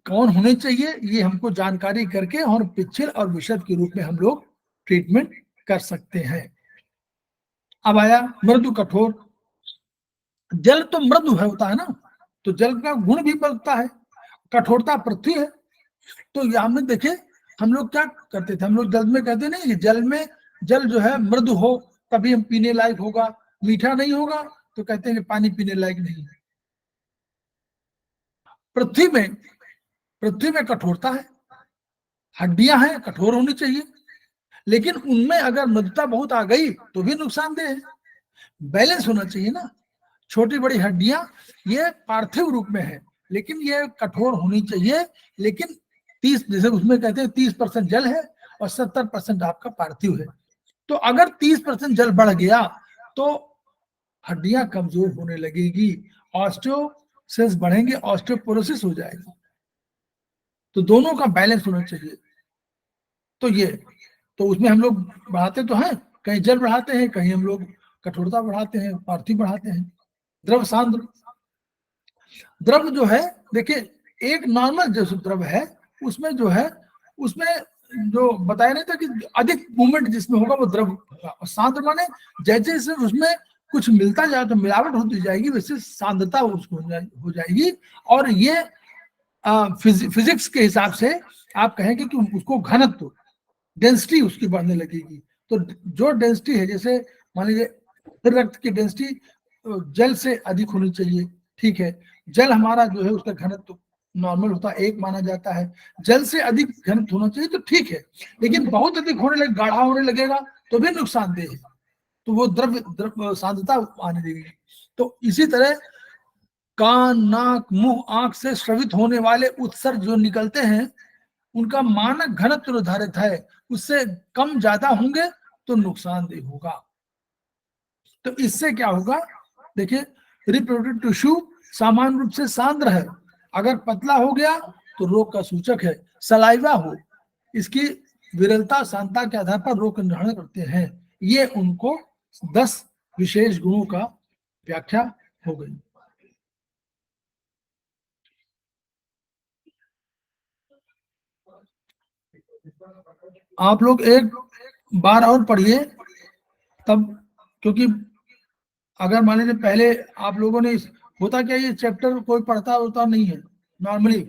कौन होने चाहिए, ये हमको जानकारी करके और पिच्छिल और विशद के रूप में हम लोग ट्रीटमेंट कर सकते हैं। अब आया मृदु कठोर। जल तो मृदु है होता है ना, तो जल का गुण भी बदलता है, कठोरता पृथ्वी है। तो ये हमने देखे, हम लोग क्या करते थे, हम लोग जल में कहते नहीं कि जल में, जल जो है मृदु हो तभी हम पीने लायक होगा, मीठा नहीं होगा तो कहते हैं कि पानी पीने लायक नहीं है। पृथ्वी में कठोरता है, हड्डियां हैं, कठोर होनी चाहिए, लेकिन उनमें अगर मृदुता बहुत आ गई तो भी नुकसानदेह है। बैलेंस होना चाहिए ना, छोटी बड़ी हड्डियां ये पार्थिव रूप में है, लेकिन ये कठोर होनी चाहिए। लेकिन 30, जैसे उसमें कहते हैं 30% जल है और 70% आपका पार्थिव है। तो अगर 30% जल बढ़ गया तो हड्डियां कमजोर होने लगेगी, ऑस्टियोसिस बढ़ेंगे, ऑस्टियोपोरोसिस हो जाएगी। तो दोनों का बैलेंस होना चाहिए। तो ये, तो उसमें हम लोग बढ़ाते तो हैं, कहीं जल बढ़ाते हैं, कहीं हम लोग कठोरता बढ़ाते हैं, पार्थिव बढ़ाते हैं। द्रव सांद्र, द्रव जो है देखिए, एक नॉर्मल जो द्रव है उसमें जो है, उसमें जो बताया नहीं था कि अधिक मूवमेंट जिसमें होगा वो द्रव होगा, और सांद्र माने जैसे जैसे उसमें कुछ मिलता जाए तो मिलावट होती जाएगी, वैसे सांद्रता उसको हो जाएगी। और ये फिजिक्स के हिसाब से आप कहेंगे कि उसको घनत्व, डेंसिटी उसकी बढ़ने लगेगी। तो जो डेंसिटी है, जैसे मान लीजिए रक्त की डेंसिटी जल से अधिक होनी चाहिए, ठीक है, जल हमारा जो है उसका घनत्व नॉर्मल होता है 1 माना जाता है, जल से अधिक घनत्व होना चाहिए तो ठीक है, लेकिन बहुत अधिक होने लगे, गाढ़ा होने लगेगा तो भी नुकसानदेह है, तो वो द्रव सांद्रता आने लगेगी। तो इसी तरह कान, नाक, मुंह, आंख से स्रवित होने वाले उत्सर्ग जो निकलते हैं उनका मानक घनत्व निर्धारित है, उससे कम ज्यादा होंगे तो नुकसानदेह होगा। तो इससे क्या होगा, देखिए रिप्रोडक्टिव टिश्यू सामान्य रूप से सांद्र है, अगर पतला हो गया तो रोग का सूचक है। सलाइवा हो, इसकी विरलता सांद्रता के आधार पर रोग का निर्धारण करते हैं। ये उनको 10 विशेष गुणों का व्याख्या हो गई। आप लोग एक बार और पढ़िए तब, क्योंकि अगर मान लीजिए पहले आप लोगों ने, होता क्या ये चैप्टर कोई पढ़ता होता नहीं है नॉर्मली,